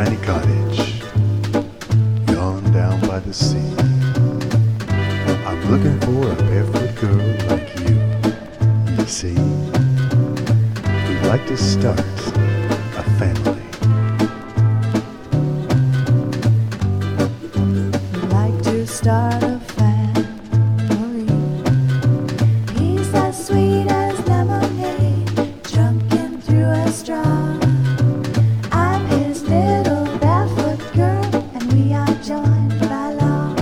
tiny cottage, gone down by the sea. I'm looking for a barefoot girl like you, you see. We'd like to start a family. We'd like to start a family. He's as sweet as lemonade, drunken through a straw. I'm his little barefoot girl, and we are joined by law.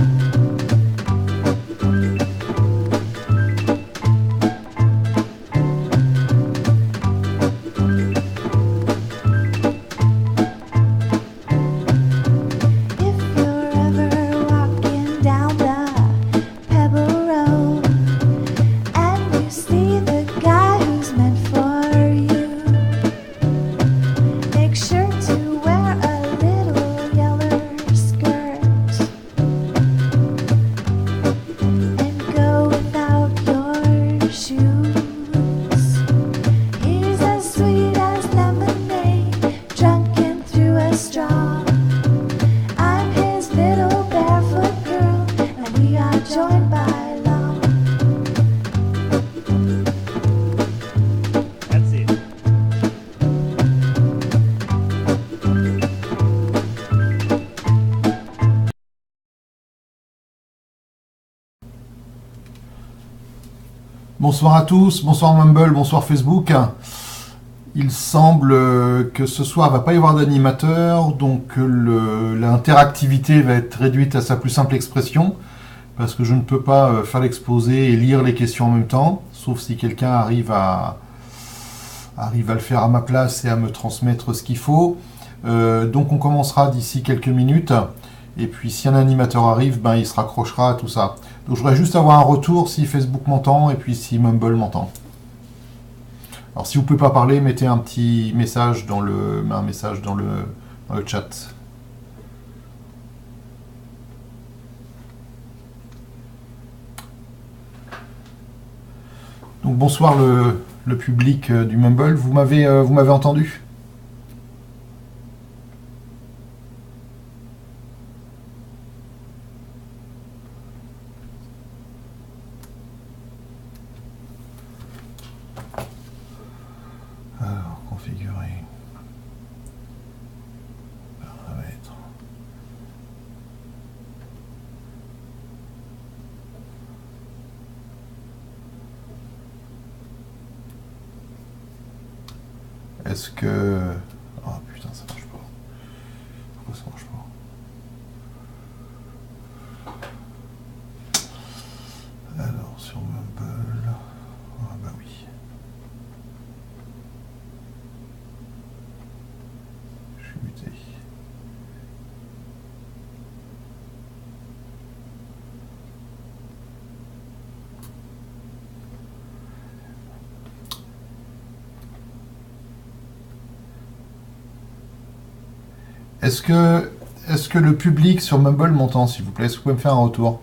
If you're ever walking down the Pebble Road and you see the guy who's meant for you, make sure to wear a little yellow skirt and go without your shoes. He's as sweet as lemonade, drunken through a straw. I'm his little barefoot girl, and we are joined by law. That's it. Bonsoir à tous, bonsoir Mumble, bonsoir Facebook. Il semble que ce soir va pas y avoir d'animateur, donc l'interactivité va être réduite à sa plus simple expression, parce que je ne peux pas faire l'exposé et lire les questions en même temps, sauf si quelqu'un arrive à le faire à ma place et à me transmettre ce qu'il faut. Donc on commencera d'ici quelques minutes, et puis si un animateur arrive, ben, il se raccrochera à tout ça. Donc je voudrais juste avoir un retour si Facebook m'entend et puis si Mumble m'entend. Alors si vous ne pouvez pas parler, mettez un petit message dans le chat. Donc bonsoir le public du Mumble, vous m'avez entendu ? Alors, configurer. Paramètres. Est-ce que... Oh putain, ça marche pas. Pourquoi ça marche pas? Alors, sur Mumble... Ah bah oui. Je suis muté. Est-ce que le public sur Mumble m'entend, s'il vous plaît? Est-ce que vous pouvez me faire un retour?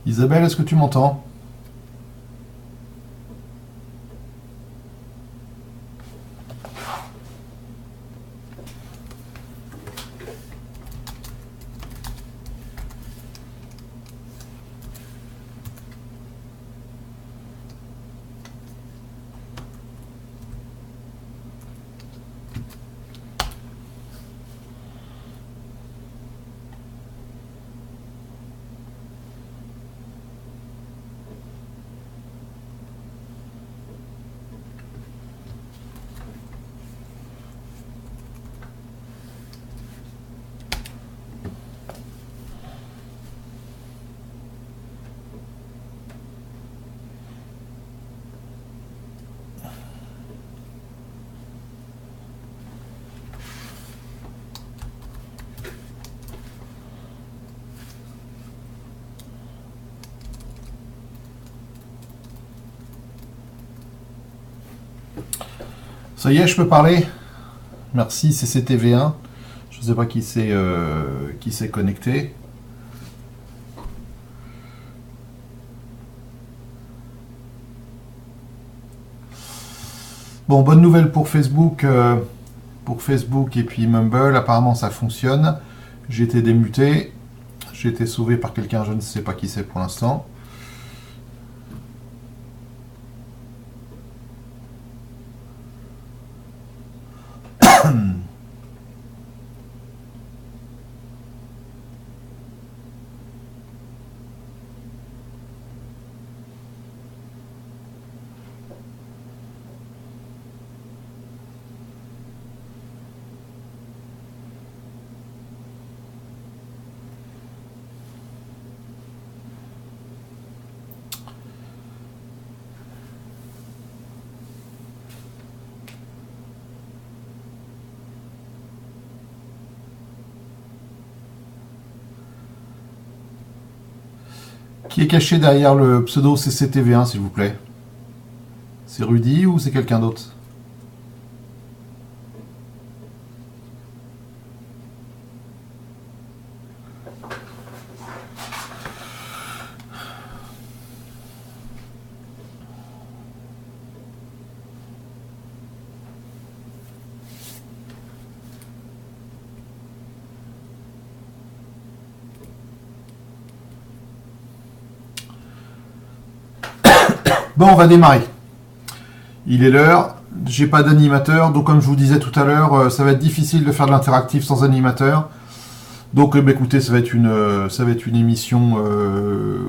Isabelle, est-ce que tu m'entends? Ça y est, je peux parler. Merci CCTV1. Je ne sais pas qui s'est connecté. Bon, bonne nouvelle pour Facebook et puis Mumble. Apparemment, ça fonctionne. J'ai été démuté. J'ai été sauvé par quelqu'un, je ne sais pas qui c'est pour l'instant. Qui est caché derrière le pseudo CCTV1, s'il vous plaît? C'est Rudy ou c'est quelqu'un d'autre? Bon, on va démarrer. Il est l'heure. J'ai pas d'animateur, donc comme je vous disais tout à l'heure, ça va être difficile de faire de l'interactif sans animateur. Donc, écoutez, ça va être une émission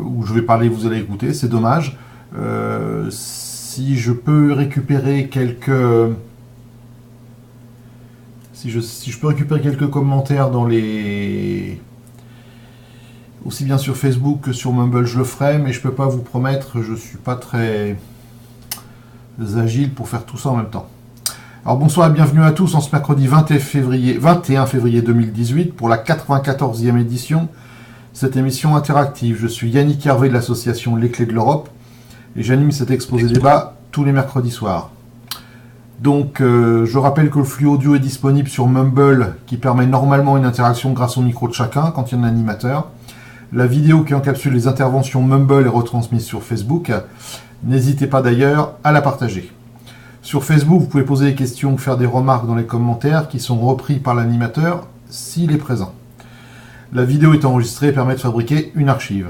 où je vais parler, vous allez écouter. C'est dommage. Si je peux récupérer si je peux récupérer quelques commentaires dans les aussi bien sur Facebook que sur Mumble, je le ferai, mais je peux pas vous promettre, je suis pas très agile pour faire tout ça en même temps. Alors bonsoir et bienvenue à tous en ce mercredi 21 février 2018 pour la 94e édition de cette émission interactive. Je suis Yannick Hervé de l'association Les Clés de l'Europe et j'anime cet exposé débat tous les mercredis soirs. Donc je rappelle que le flux audio est disponible sur Mumble qui permet normalement une interaction grâce au micro de chacun quand il y a un animateur. La vidéo qui encapsule les interventions Mumble est retransmise sur Facebook. N'hésitez pas d'ailleurs à la partager. Sur Facebook, vous pouvez poser des questions ou faire des remarques dans les commentaires qui sont repris par l'animateur s'il est présent. La vidéo est enregistrée et permet de fabriquer une archive.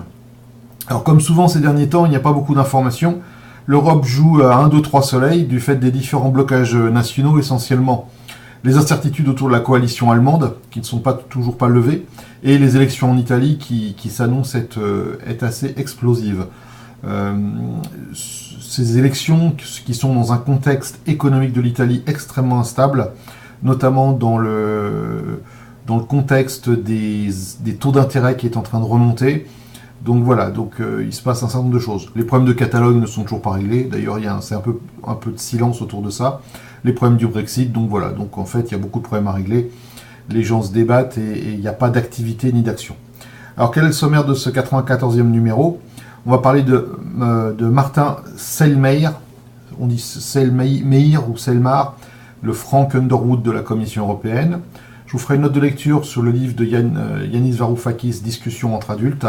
Alors comme souvent ces derniers temps, il n'y a pas beaucoup d'informations. L'Europe joue à 1, 2, 3 soleils du fait des différents blocages nationaux, essentiellement les incertitudes autour de la coalition allemande, qui ne sont toujours pas levées, et les élections en Italie qui s'annoncent être assez explosives. Ces élections qui sont dans un contexte économique de l'Italie extrêmement instable, notamment dans le contexte des taux d'intérêt qui est en train de remonter. Donc voilà, il se passe un certain nombre de choses. Les problèmes de Catalogne ne sont toujours pas réglés, d'ailleurs c'est un peu de silence autour de ça. Les problèmes du Brexit, donc voilà, donc en fait il y a beaucoup de problèmes à régler. Les gens se débattent et il n'y a pas d'activité ni d'action. Alors quel est le sommaire de ce 94e numéro? On va parler de Martin Selmayr, on dit Selmayr ou Selmar, le Frank Underwood de la Commission européenne. Je vous ferai une note de lecture sur le livre de Yanis Varoufakis, Discussion entre adultes.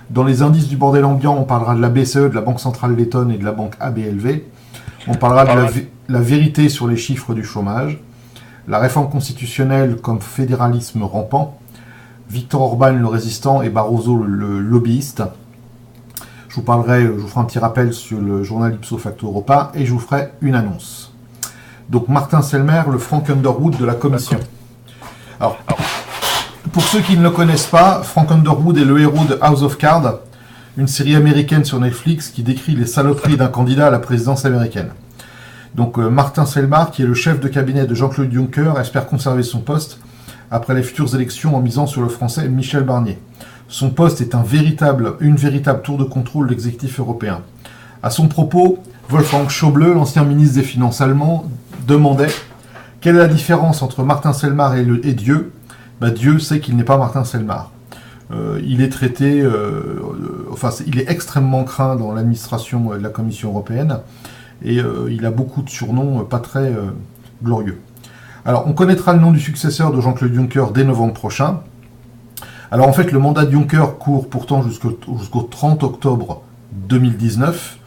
Dans les indices du bordel ambiant, on parlera de la BCE, de la Banque centrale lettonne et de la banque ABLV. On parlera de la vérité sur les chiffres du chômage, la réforme constitutionnelle comme fédéralisme rampant, Viktor Orban le résistant et Barroso le lobbyiste. Je vous ferai un petit rappel sur le journal Ipso Facto Europa et je vous ferai une annonce. Donc Martin Selmayr, le Frank Underwood de la Commission. Alors, pour ceux qui ne le connaissent pas, Frank Underwood est le héros de House of Cards, une série américaine sur Netflix qui décrit les saloperies d'un candidat à la présidence américaine. Donc Martin Selmayr, qui est le chef de cabinet de Jean-Claude Juncker, espère conserver son poste après les futures élections en misant sur le français Michel Barnier. Son poste est une véritable tour de contrôle de l'exécutif européen. À son propos, Wolfgang Schäuble, l'ancien ministre des Finances allemand, demandait « Quelle est la différence entre Martin Selmayr et Dieu ?» Dieu sait qu'il n'est pas Martin Selmayr. Il est traité, il est extrêmement craint dans l'administration de la Commission européenne et il a beaucoup de surnoms pas très glorieux. Alors, on connaîtra le nom du successeur de Jean-Claude Juncker dès novembre prochain. Alors, en fait, le mandat de Juncker court pourtant jusqu'au 30 octobre 2019,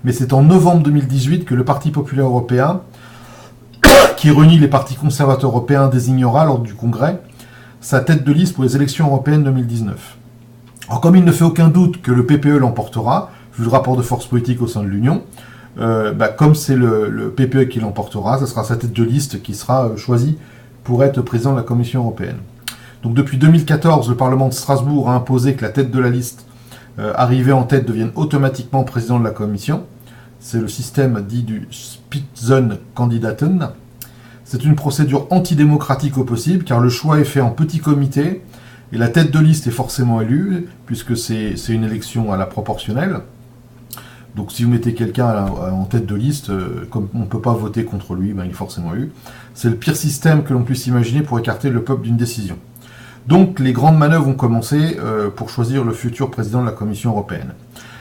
mais c'est en novembre 2018 que le Parti populaire européen, qui réunit les partis conservateurs européens, désignera lors du Congrès sa tête de liste pour les élections européennes 2019. Alors, comme il ne fait aucun doute que le PPE l'emportera, vu le rapport de force politique au sein de l'Union, comme c'est le PPE qui l'emportera, ce sera sa tête de liste qui sera choisie pour être président de la Commission européenne. Donc depuis 2014, le Parlement de Strasbourg a imposé que la tête de la liste arrivée en tête devienne automatiquement président de la Commission. C'est le système dit du Spitzenkandidaten. C'est une procédure antidémocratique au possible, car le choix est fait en petit comité, et la tête de liste est forcément élue, puisque c'est une élection à la proportionnelle. Donc si vous mettez quelqu'un en tête de liste, comme on ne peut pas voter contre lui, il est forcément élu. C'est le pire système que l'on puisse imaginer pour écarter le peuple d'une décision. Donc les grandes manœuvres ont commencé pour choisir le futur président de la Commission européenne.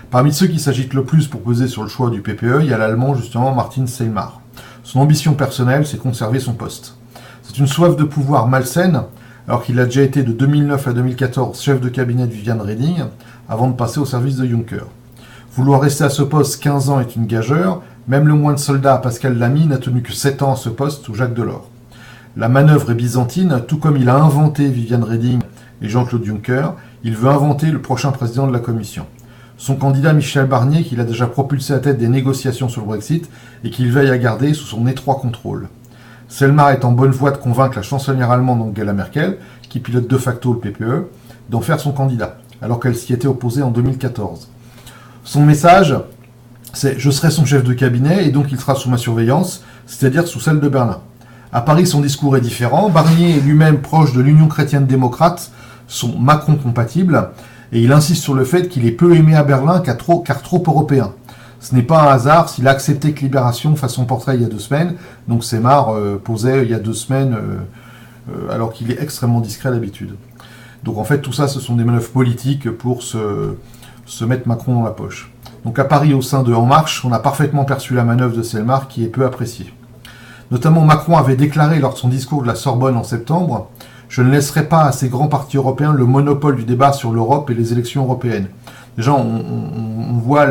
Parmi ceux qui s'agitent le plus pour peser sur le choix du PPE, il y a l'Allemand justement Martin Selmayr. Son ambition personnelle, c'est conserver son poste. C'est une soif de pouvoir malsaine, alors qu'il a déjà été de 2009 à 2014 chef de cabinet de Viviane Reding, avant de passer au service de Juncker. Vouloir rester à ce poste 15 ans est une gageure, même le moine soldat Pascal Lamy n'a tenu que 7 ans à ce poste sous Jacques Delors. La manœuvre est byzantine, tout comme il a inventé Viviane Reding et Jean-Claude Juncker, il veut inventer le prochain président de la Commission. Son candidat Michel Barnier, qu'il a déjà propulsé à tête des négociations sur le Brexit et qu'il veille à garder sous son étroit contrôle. Selmayr est en bonne voie de convaincre la chancelière allemande Angela Merkel, qui pilote de facto le PPE, d'en faire son candidat, alors qu'elle s'y était opposée en 2014. Son message, c'est « Je serai son chef de cabinet et donc il sera sous ma surveillance, c'est-à-dire sous celle de Berlin ». À Paris, son discours est différent. Barnier est lui-même proche de l'Union chrétienne-démocrate, sont Macron compatibles, et il insiste sur le fait qu'il est peu aimé à Berlin car trop européen. Ce n'est pas un hasard s'il a accepté que Libération fasse son portrait il y a 2 semaines. Donc Selmayr posait il y a 2 semaines, alors qu'il est extrêmement discret d'habitude. Donc en fait, tout ça, ce sont des manœuvres politiques pour se mettre Macron dans la poche. Donc à Paris, au sein de En Marche, on a parfaitement perçu la manœuvre de Selmayr qui est peu appréciée. Notamment, Macron avait déclaré lors de son discours de la Sorbonne en septembre « Je ne laisserai pas à ces grands partis européens le monopole du débat sur l'Europe et les élections européennes ». Déjà, on voit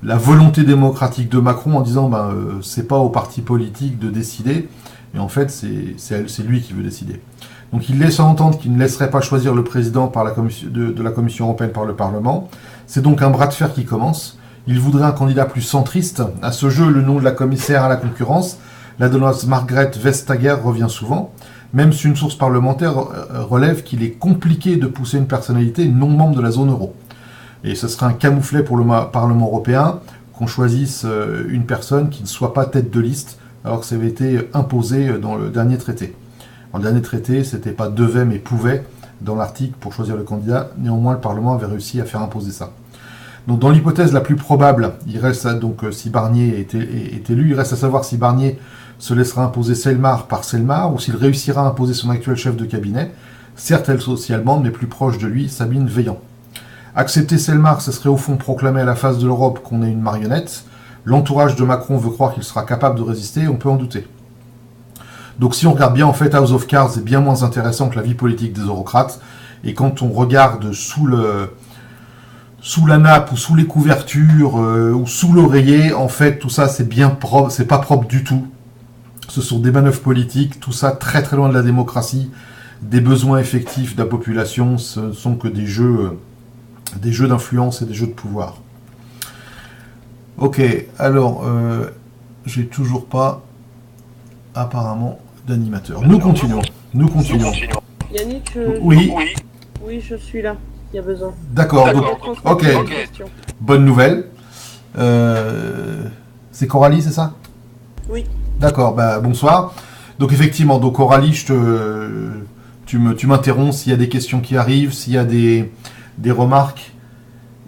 la volonté démocratique de Macron en disant c'est pas aux partis politiques de décider, et en fait, c'est lui qui veut décider. Donc il laisse entendre qu'il ne laisserait pas choisir le président par de la Commission européenne par le Parlement. C'est donc un bras de fer qui commence. Il voudrait un candidat plus centriste. À ce jeu, le nom de la commissaire à la concurrence, la Danoise Margrethe Vestager, revient souvent, même si une source parlementaire relève qu'il est compliqué de pousser une personnalité non membre de la zone euro. Et ce serait un camouflet pour le Parlement européen qu'on choisisse une personne qui ne soit pas tête de liste, alors que ça avait été imposé dans le dernier traité. Dans le dernier traité, c'était pas devait mais pouvait dans l'article pour choisir le candidat. Néanmoins, le Parlement avait réussi à faire imposer ça. Donc, dans l'hypothèse la plus probable, il reste si Barnier est élu, il reste à savoir si Barnier se laissera imposer Selmayr par Selmayr ou s'il réussira à imposer son actuel chef de cabinet, certes elle socialement, mais plus proche de lui, Sabine Veillant. Accepter Selmayr, ce serait au fond proclamer à la face de l'Europe qu'on est une marionnette. L'entourage de Macron veut croire qu'il sera capable de résister, on peut en douter. Donc si on regarde bien, en fait, House of Cards est bien moins intéressant que la vie politique des eurocrates. Et quand on regarde sous la nappe ou sous les couvertures ou sous l'oreiller, en fait, tout ça, c'est bien propre, c'est pas propre du tout. Ce sont des manœuvres politiques, tout ça très très loin de la démocratie, des besoins effectifs de la population, ce ne sont que des jeux d'influence et des jeux de pouvoir. Ok, alors, j'ai toujours pas, apparemment, d'animateur. Nous continuons. Yannick, Oui. Oui, je suis là. Il y a besoin. D'accord. Donc, ok. Bonne nouvelle. C'est Coralie, c'est ça? Oui. D'accord. Bonsoir. Donc effectivement, Coralie, tu m'interromps s'il y a des questions qui arrivent, s'il y a des remarques,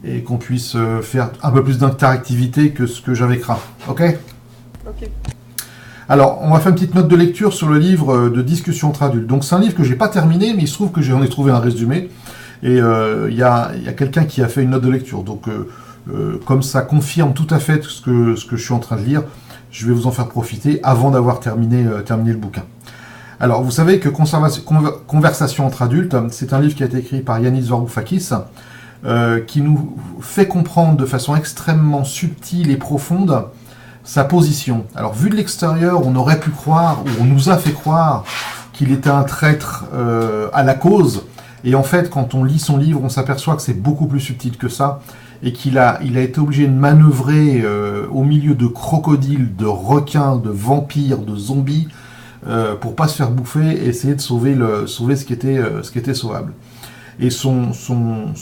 et qu'on puisse faire un peu plus d'interactivité que ce que j'avais craint. Ok? Ok. Alors, on va faire une petite note de lecture sur le livre de discussion entre adultes. Donc, c'est un livre que j'ai pas terminé, mais il se trouve que j'en ai trouvé un résumé. Et il y a quelqu'un qui a fait une note de lecture. Donc, comme ça confirme tout à fait ce que je suis en train de lire, je vais vous en faire profiter avant d'avoir terminé le bouquin. Alors, vous savez que Conversation entre adultes, c'est un livre qui a été écrit par Yanis Varoufakis, qui nous fait comprendre de façon extrêmement subtile et profonde sa position. Alors, vu de l'extérieur, on aurait pu croire, ou on nous a fait croire, qu'il était un traître à la cause. Et en fait, quand on lit son livre, on s'aperçoit que c'est beaucoup plus subtil que ça, et qu'il a été obligé de manœuvrer au milieu de crocodiles, de requins, de vampires, de zombies, pour pas se faire bouffer et essayer de sauver ce qui était sauvable. Et son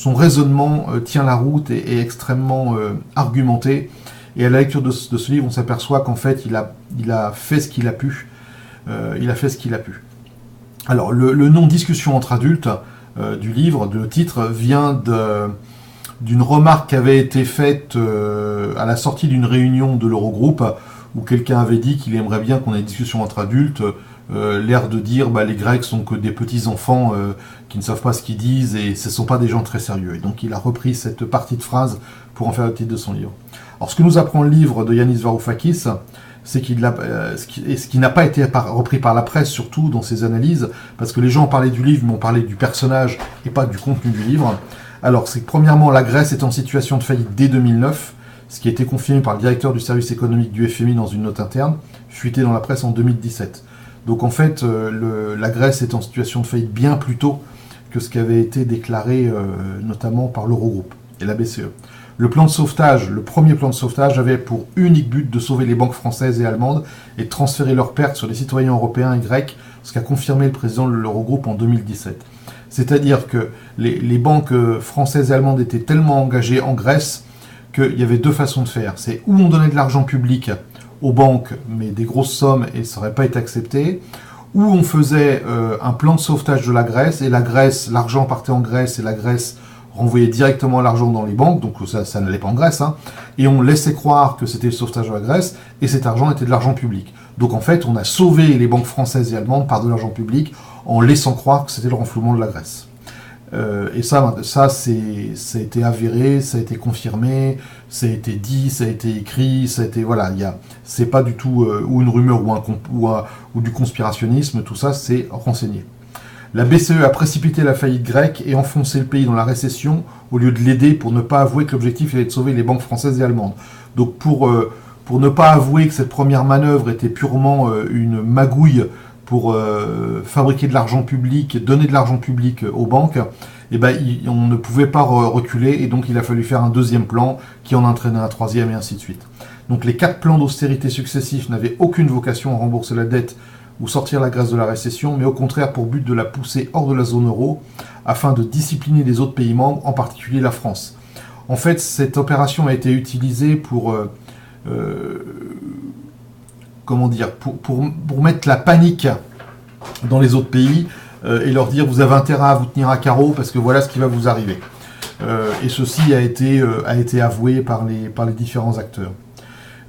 raisonnement tient la route et est extrêmement argumenté. Et à la lecture de ce livre, on s'aperçoit qu'en fait, il a fait ce qu'il a pu. Alors, le nom Discussion entre adultes du livre, le titre, vient d'une remarque qui avait été faite à la sortie d'une réunion de l'Eurogroupe, où quelqu'un avait dit qu'il aimerait bien qu'on ait une discussion entre adultes, l'air de dire les Grecs sont que des petits-enfants qui ne savent pas ce qu'ils disent et ce ne sont pas des gens très sérieux. Et donc il a repris cette partie de phrase pour en faire le titre de son livre. Alors ce que nous apprend le livre de Yanis Varoufakis, c'est ce qui n'a pas été repris par la presse, surtout dans ses analyses, parce que les gens ont parlé du livre, mais ont parlé du personnage et pas du contenu du livre. Alors c'est que premièrement, la Grèce est en situation de faillite dès 2009, ce qui a été confirmé par le directeur du service économique du FMI dans une note interne, fuitée dans la presse en 2017. Donc en fait, la Grèce est en situation de faillite bien plus tôt que ce qui avait été déclaré notamment par l'Eurogroupe et la BCE. Le premier plan de sauvetage avait pour unique but de sauver les banques françaises et allemandes et de transférer leurs pertes sur les citoyens européens et grecs, ce qu'a confirmé le président de l'Eurogroupe en 2017. C'est-à-dire que les banques françaises et allemandes étaient tellement engagées en Grèce qu'il y avait deux façons de faire. C'est où on donnait de l'argent public aux banques, mais des grosses sommes, et ça n'aurait pas été accepté, ou on faisait un plan de sauvetage de la Grèce, et l'argent partait en Grèce, et la Grèce renvoyait directement l'argent dans les banques, donc ça n'allait pas en Grèce, et on laissait croire que c'était le sauvetage de la Grèce, et cet argent était de l'argent public. Donc en fait, on a sauvé les banques françaises et allemandes par de l'argent public, en laissant croire que c'était le renflouement de la Grèce. Et ça a été avéré, ça a été confirmé, ça a été dit, ça a été écrit, c'est pas du tout ou une rumeur ou du conspirationnisme, tout ça c'est renseigné. La BCE a précipité la faillite grecque et enfoncé le pays dans la récession au lieu de l'aider pour ne pas avouer que l'objectif était de sauver les banques françaises et allemandes. Donc pour ne pas avouer que cette première manœuvre était purement une magouille pour fabriquer de l'argent public, donner de l'argent public aux banques, on ne pouvait pas reculer, et donc il a fallu faire un deuxième plan qui en entraînait un troisième, et ainsi de suite. Donc les 4 plans d'austérité successifs n'avaient aucune vocation à rembourser la dette ou sortir la Grèce de la récession, mais au contraire pour but de la pousser hors de la zone euro, afin de discipliner les autres pays membres, en particulier la France. En fait, cette opération a été utilisée pour mettre la panique dans les autres pays et leur dire vous avez intérêt à vous tenir à carreau parce que voilà ce qui va vous arriver. Et ceci a été avoué par les différents acteurs.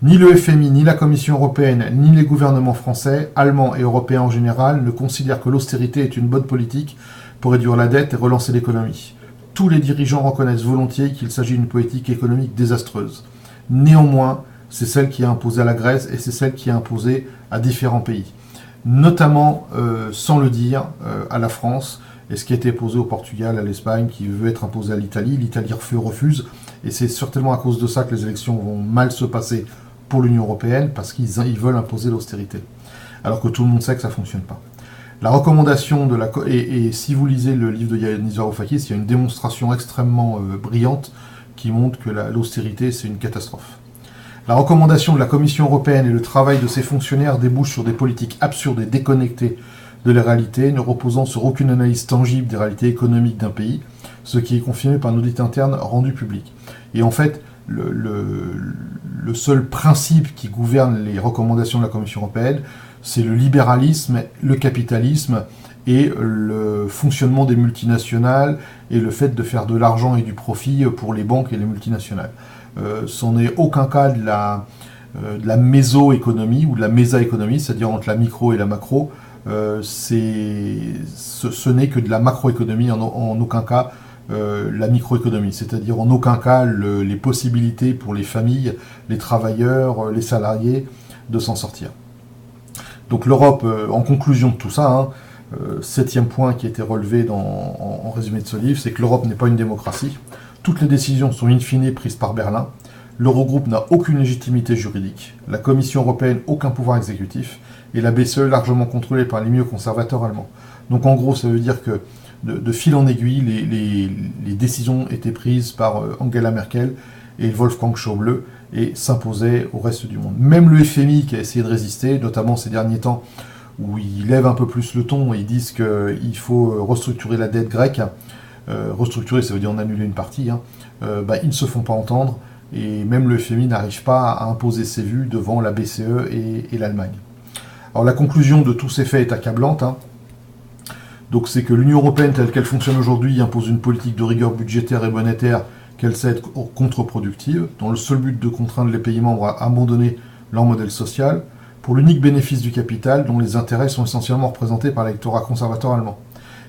Ni le FMI, ni la Commission européenne, ni les gouvernements français, allemands et européens en général ne considèrent que l'austérité est une bonne politique pour réduire la dette et relancer l'économie. Tous les dirigeants reconnaissent volontiers qu'il s'agit d'une politique économique désastreuse. Néanmoins, c'est celle qui a imposé à la Grèce et c'est celle qui a imposé à différents pays. Notamment, sans le dire, à la France, et ce qui a été posé au Portugal, à l'Espagne, qui veut être imposé à l'Italie. L'Italie refuse, et c'est certainement à cause de ça que les élections vont mal se passer pour l'Union européenne, parce qu'ils veulent imposer l'austérité. Alors que tout le monde sait que ça ne fonctionne pas. La recommandation et si vous lisez le livre de Yanis Varoufakis, il y a une démonstration extrêmement brillante qui montre que l'austérité, c'est une catastrophe. La recommandation de la Commission européenne et le travail de ses fonctionnaires débouchent sur des politiques absurdes et déconnectées de la réalité, ne reposant sur aucune analyse tangible des réalités économiques d'un pays, ce qui est confirmé par un audit interne rendu public. Et en fait, le seul principe qui gouverne les recommandations de la Commission européenne, c'est le libéralisme, le capitalisme et le fonctionnement des multinationales et le fait de faire de l'argent et du profit pour les banques et les multinationales. Ce n'est aucun cas de la mésoéconomie ou de la mésaéconomie, c'est-à-dire entre la micro et la macro. Ce n'est que de la macroéconomie, en aucun cas la microéconomie, c'est-à-dire en aucun cas les possibilités pour les familles, les travailleurs, les salariés de s'en sortir. Donc l'Europe, en conclusion de tout ça, 7e point qui a été relevé en résumé de ce livre, c'est que l'Europe n'est pas une démocratie. Toutes les décisions sont in fine prises par Berlin. L'Eurogroupe n'a aucune légitimité juridique. La Commission européenne, aucun pouvoir exécutif. Et la BCE largement contrôlée par les mieux conservateurs allemands. Donc en gros, ça veut dire que de fil en aiguille, les décisions étaient prises par Angela Merkel et Wolfgang Schäuble et s'imposaient au reste du monde. Même le FMI qui a essayé de résister, notamment ces derniers temps, où ils lèvent un peu plus le ton, ils disent qu'il faut restructurer la dette grecque. Restructurer, ça veut dire en annuler une partie. Ils ne se font pas entendre et même le FMI n'arrive pas à imposer ses vues devant la BCE et l'Allemagne. Alors la conclusion de tous ces faits est accablante. Donc c'est que l'Union européenne telle qu'elle fonctionne aujourd'hui impose une politique de rigueur budgétaire et monétaire qu'elle sait être contre-productive, dans le seul but de contraindre les pays membres à abandonner leur modèle social, pour l'unique bénéfice du capital dont les intérêts sont essentiellement représentés par l'électorat conservateur allemand.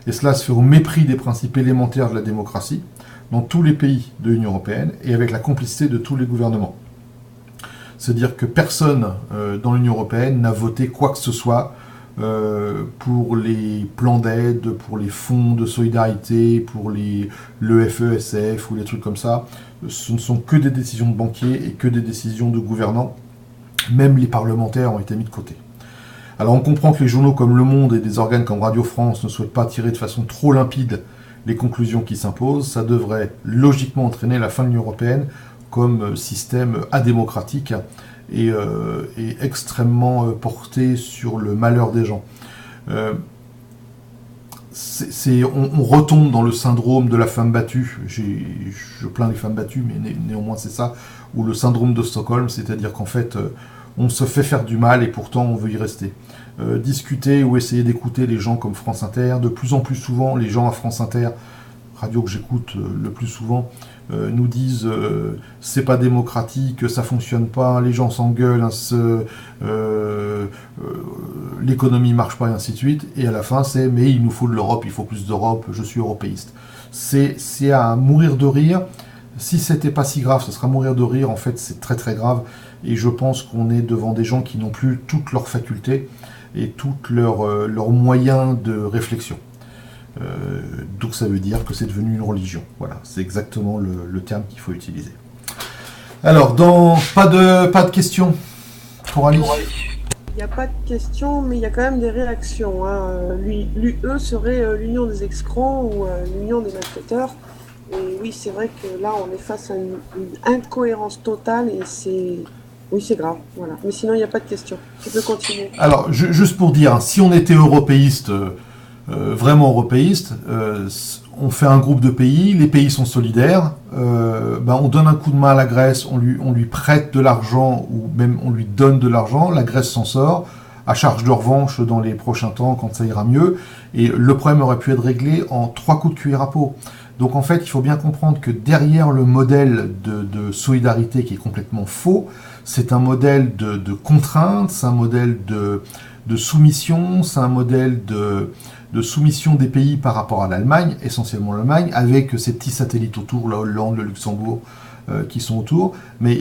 Et cela se fait au mépris des principes élémentaires de la démocratie, dans tous les pays de l'Union européenne, et avec la complicité de tous les gouvernements. C'est-à-dire que personne dans l'Union européenne n'a voté quoi que ce soit pour les plans d'aide, pour les fonds de solidarité, pour le FESF ou les trucs comme ça. Ce ne sont que des décisions de banquiers et que des décisions de gouvernants. Même les parlementaires ont été mis de côté. Alors on comprend que les journaux comme Le Monde et des organes comme Radio France ne souhaitent pas tirer de façon trop limpide les conclusions qui s'imposent. Ça devrait logiquement entraîner la fin de l'Union européenne comme système adémocratique et extrêmement porté sur le malheur des gens. On retombe dans le syndrome de la femme battue. Je plains les femmes battues, mais néanmoins c'est ça, ou le syndrome de Stockholm, c'est-à-dire qu'en fait, on se fait faire du mal et pourtant on veut y rester. Discuter ou essayer d'écouter les gens comme France Inter, de plus en plus souvent, les gens à France Inter, radio que j'écoute le plus souvent, nous disent c'est pas démocratique, ça fonctionne pas, les gens s'engueulent, l'économie marche pas et ainsi de suite, et à la fin c'est mais il nous faut de l'Europe, il faut plus d'Europe, je suis européiste. C'est à mourir de rire. Si c'était pas si grave, ce sera mourir de rire, en fait c'est très très grave, et je pense qu'on est devant des gens qui n'ont plus toutes leurs facultés et tous leurs moyens de réflexion. Donc ça veut dire que c'est devenu une religion. Voilà, c'est exactement le terme qu'il faut utiliser. Alors, pas de questions pour Ali. Il n'y a pas de questions, mais il y a quand même des réactions. L'UE serait l'union des escrocs ou l'union des malfaiteurs. Et oui, c'est vrai que là, on est face à une incohérence totale et c'est grave. Voilà. Mais sinon, il n'y a pas de questions. Tu peux continuer. Alors, juste pour dire, si on était européiste, vraiment européiste, on fait un groupe de pays, les pays sont solidaires, on donne un coup de main à la Grèce, on lui prête de l'argent ou même on lui donne de l'argent, la Grèce s'en sort, à charge de revanche dans les prochains temps quand ça ira mieux, et le problème aurait pu être réglé en 3 coups de cuillère à peau. Donc en fait, il faut bien comprendre que derrière le modèle de solidarité qui est complètement faux, c'est un modèle de contrainte, c'est un modèle de soumission, c'est un modèle de soumission des pays par rapport à l'Allemagne, essentiellement l'Allemagne, avec ces petits satellites autour, la Hollande, le Luxembourg, qui sont autour. Mais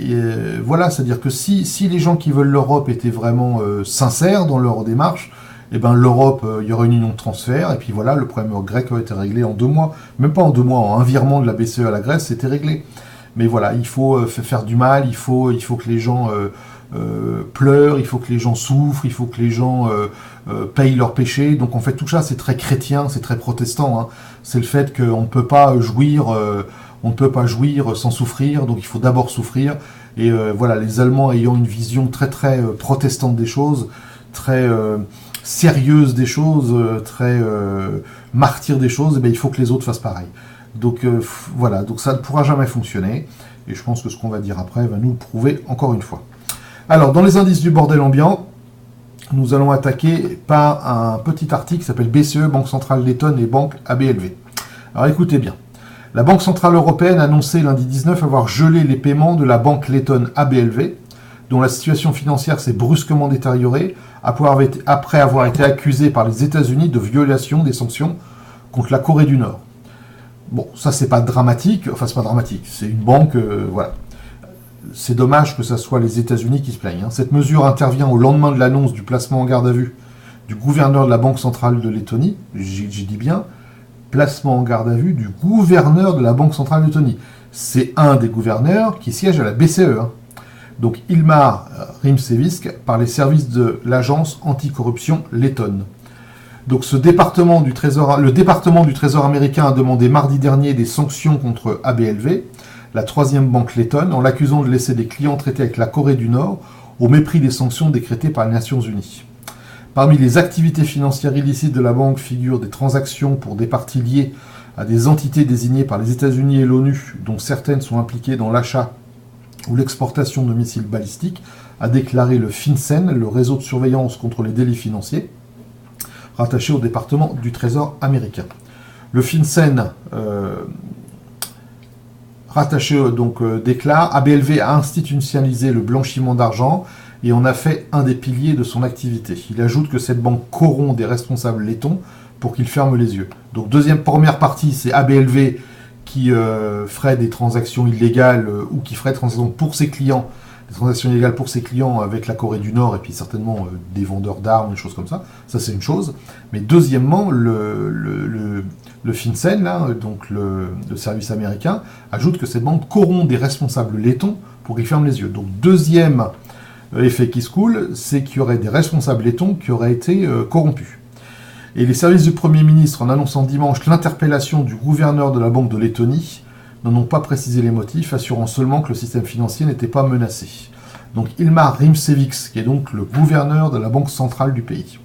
voilà, c'est-à-dire que si les gens qui veulent l'Europe étaient vraiment sincères dans leur démarche, eh ben l'Europe, il y aurait une union de transfert, et puis voilà, le problème grec aurait été réglé en 2 mois. Même pas en 2 mois, en un virement de la BCE à la Grèce, c'était réglé. Mais voilà, il faut faire du mal, il faut que les gens pleurent, il faut que les gens souffrent, il faut que les gens payent leurs péchés. Donc en fait, tout ça, c'est très chrétien, c'est très protestant. Hein. C'est le fait qu'on ne peut pas jouir, sans souffrir, donc il faut d'abord souffrir. Et voilà, les Allemands ayant une vision très très protestante des choses, très sérieuse des choses, très martyr des choses, et bien il faut que les autres fassent pareil. Donc voilà, donc ça ne pourra jamais fonctionner, et je pense que ce qu'on va dire après va nous le prouver encore une fois. Alors, dans les indices du bordel ambiant, nous allons attaquer par un petit article qui s'appelle BCE, Banque Centrale Lettonne et Banque ABLV. Alors écoutez bien, la Banque Centrale Européenne a annoncé lundi 19 avoir gelé les paiements de la banque lettonne ABLV, dont la situation financière s'est brusquement détériorée après avoir été accusée par les États-Unis de violation des sanctions contre la Corée du Nord. Bon, ça c'est pas dramatique, c'est une banque, voilà. c'est dommage que ce soit les États-Unis qui se plaignent. Hein. Cette mesure intervient au lendemain de l'annonce du placement en garde à vue du gouverneur de la Banque centrale de Lettonie. J'ai dit bien, placement en garde à vue du gouverneur de la Banque centrale de Lettonie. C'est un des gouverneurs qui siège à la BCE. Hein. Donc Ilmar Rimšević par les services de l'agence anticorruption lettonne. Donc le département du Trésor américain a demandé mardi dernier des sanctions contre ABLV, la troisième banque lettonne, en l'accusant de laisser des clients traités avec la Corée du Nord au mépris des sanctions décrétées par les Nations Unies. Parmi les activités financières illicites de la banque figurent des transactions pour des parties liées à des entités désignées par les États-Unis et l'ONU, dont certaines sont impliquées dans l'achat ou l'exportation de missiles balistiques, a déclaré le FinCEN, le réseau de surveillance contre les délits financiers, rattaché au département du Trésor américain. Le FinCEN, déclare « ABLV a institutionnalisé le blanchiment d'argent et en a fait un des piliers de son activité. Il ajoute que cette banque corrompt des responsables lettons pour qu'ils ferment les yeux. » Donc première partie, c'est ABLV qui ferait des transactions illégales ou qui ferait des transactions pour ses clients, des transactions illégales pour ses clients avec la Corée du Nord et puis certainement des vendeurs d'armes, des choses comme ça. Ça, c'est une chose. Mais deuxièmement, le FinCEN, là, donc le service américain, ajoute que cette banque corrompt des responsables lettons pour qu'ils ferment les yeux. Donc deuxième effet qui se coule, c'est qu'il y aurait des responsables lettons qui auraient été corrompus. Et les services du Premier ministre, en annonçant dimanche l'interpellation du gouverneur de la Banque de Lettonie, n'en ont pas précisé les motifs, assurant seulement que le système financier n'était pas menacé. Donc Ilmar Rimšević, qui est donc le gouverneur de la Banque centrale du pays,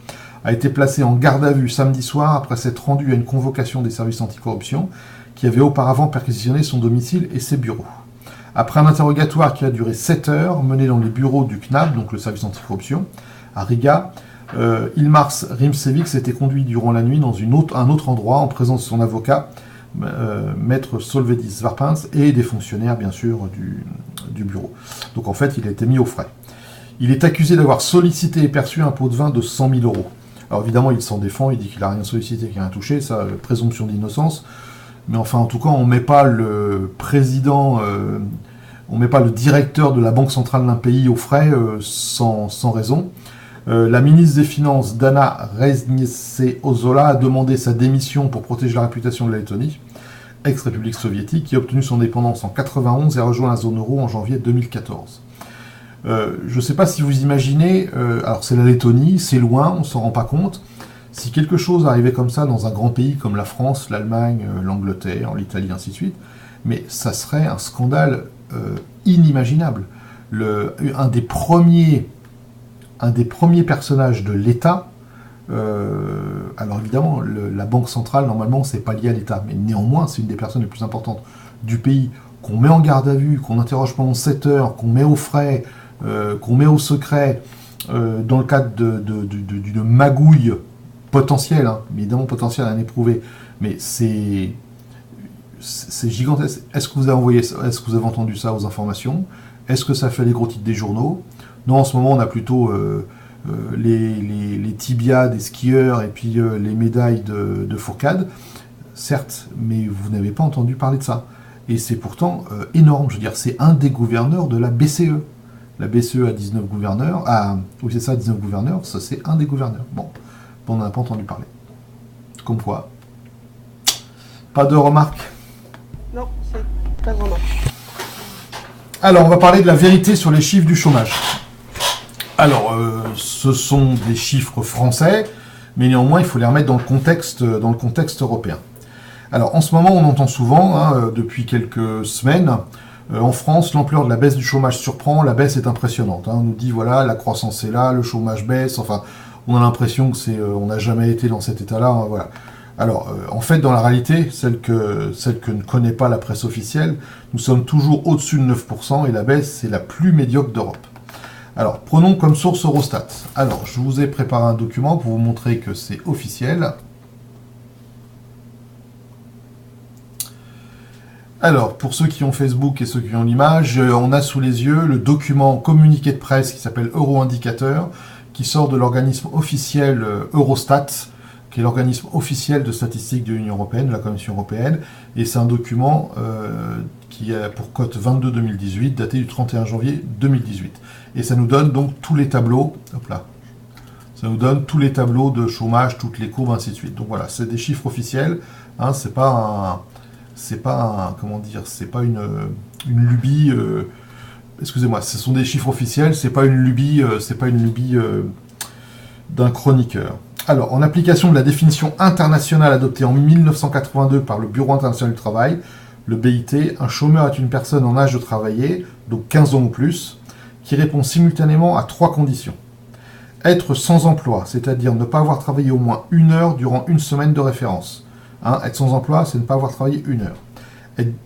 a été placé en garde à vue samedi soir après s'être rendu à une convocation des services anticorruption qui avait auparavant perquisitionné son domicile et ses bureaux. Après un interrogatoire qui a duré 7 heures, mené dans les bureaux du CNAB, donc le service anticorruption, à Riga, Ilmar Rimšević était conduit durant la nuit dans un autre endroit en présence de son avocat, maître Solvedis Varpins, et des fonctionnaires, bien sûr, du bureau. Donc en fait, il a été mis au frais. Il est accusé d'avoir sollicité et perçu un pot de vin de 100 000 euros. Alors évidemment, il s'en défend, il dit qu'il n'a rien sollicité, qu'il n'a rien touché, ça, présomption d'innocence. Mais enfin, en tout cas, on ne met pas le président, on ne met pas le directeur de la Banque centrale d'un pays au frais sans raison. La ministre des Finances, Dana Reznice-Ozola, a demandé sa démission pour protéger la réputation de la Lettonie, ex-république soviétique, qui a obtenu son indépendance en 1991 et a rejoint la zone euro en janvier 2014. Je ne sais pas si vous imaginez, alors c'est la Lettonie, c'est loin, on ne s'en rend pas compte. Si quelque chose arrivait comme ça dans un grand pays comme la France, l'Allemagne, l'Angleterre, l'Italie, ainsi de suite, mais ça serait un scandale inimaginable. Un des premiers personnages de l'État, alors évidemment, la Banque centrale, normalement, c'est pas lié à l'État, mais néanmoins, c'est une des personnes les plus importantes du pays, qu'on met en garde à vue, qu'on interroge pendant 7 heures, qu'on met au frais, qu'on met au secret, dans le cadre d'une magouille potentielle, hein, évidemment potentielle à en éprouver, mais c'est gigantesque. Est-ce que vous avez entendu ça aux informations? Est-ce que ça fait les gros titres des journaux? Non, en ce moment, on a plutôt les tibias des skieurs et puis les médailles de Fourcade, certes, mais vous n'avez pas entendu parler de ça. Et c'est pourtant énorme, je veux dire, c'est un des gouverneurs de la BCE. La BCE a 19 gouverneurs, oui c'est ça, 19 gouverneurs, ça c'est un des gouverneurs. Bon, on n'en a pas entendu parler. Comme quoi. Pas de remarques? Non, c'est pas vraiment. Alors, on va parler de la vérité sur les chiffres du chômage. Alors, ce sont des chiffres français, mais néanmoins, il faut les remettre dans le contexte européen. Alors, en ce moment, on entend souvent, depuis quelques semaines, en France, l'ampleur de la baisse du chômage surprend, la baisse est impressionnante. On nous dit, voilà, la croissance est là, le chômage baisse, enfin, on a l'impression que on n'a jamais été dans cet état-là, voilà. Alors, en fait, dans la réalité, celle que ne connaît pas la presse officielle, nous sommes toujours au-dessus de 9%, et la baisse, c'est la plus médiocre d'Europe. Alors, prenons comme source Eurostat. Alors, je vous ai préparé un document pour vous montrer que c'est officiel. Alors, pour ceux qui ont Facebook et ceux qui ont l'image, on a sous les yeux le document communiqué de presse qui s'appelle Euro-Indicateur, qui sort de l'organisme officiel Eurostat, qui est l'organisme officiel de statistique de l'Union européenne, de la Commission européenne, et c'est un document qui a pour cote 22-2018, daté du 31 janvier 2018. Et ça nous donne donc tous les tableaux, hop là, ça nous donne tous les tableaux de chômage, toutes les courbes, ainsi de suite. Donc voilà, c'est des chiffres officiels, hein, c'est pas une lubie, excusez-moi, ce sont des chiffres officiels, c'est pas une lubie d'un chroniqueur. Alors, en application de la définition internationale adoptée en 1982 par le Bureau international du travail, le BIT, un chômeur est une personne en âge de travailler, donc 15 ans ou plus, qui répond simultanément à 3 conditions. Être sans emploi, c'est-à-dire ne pas avoir travaillé au moins 1 heure durant une semaine de référence. Être sans emploi, c'est ne pas avoir travaillé 1 heure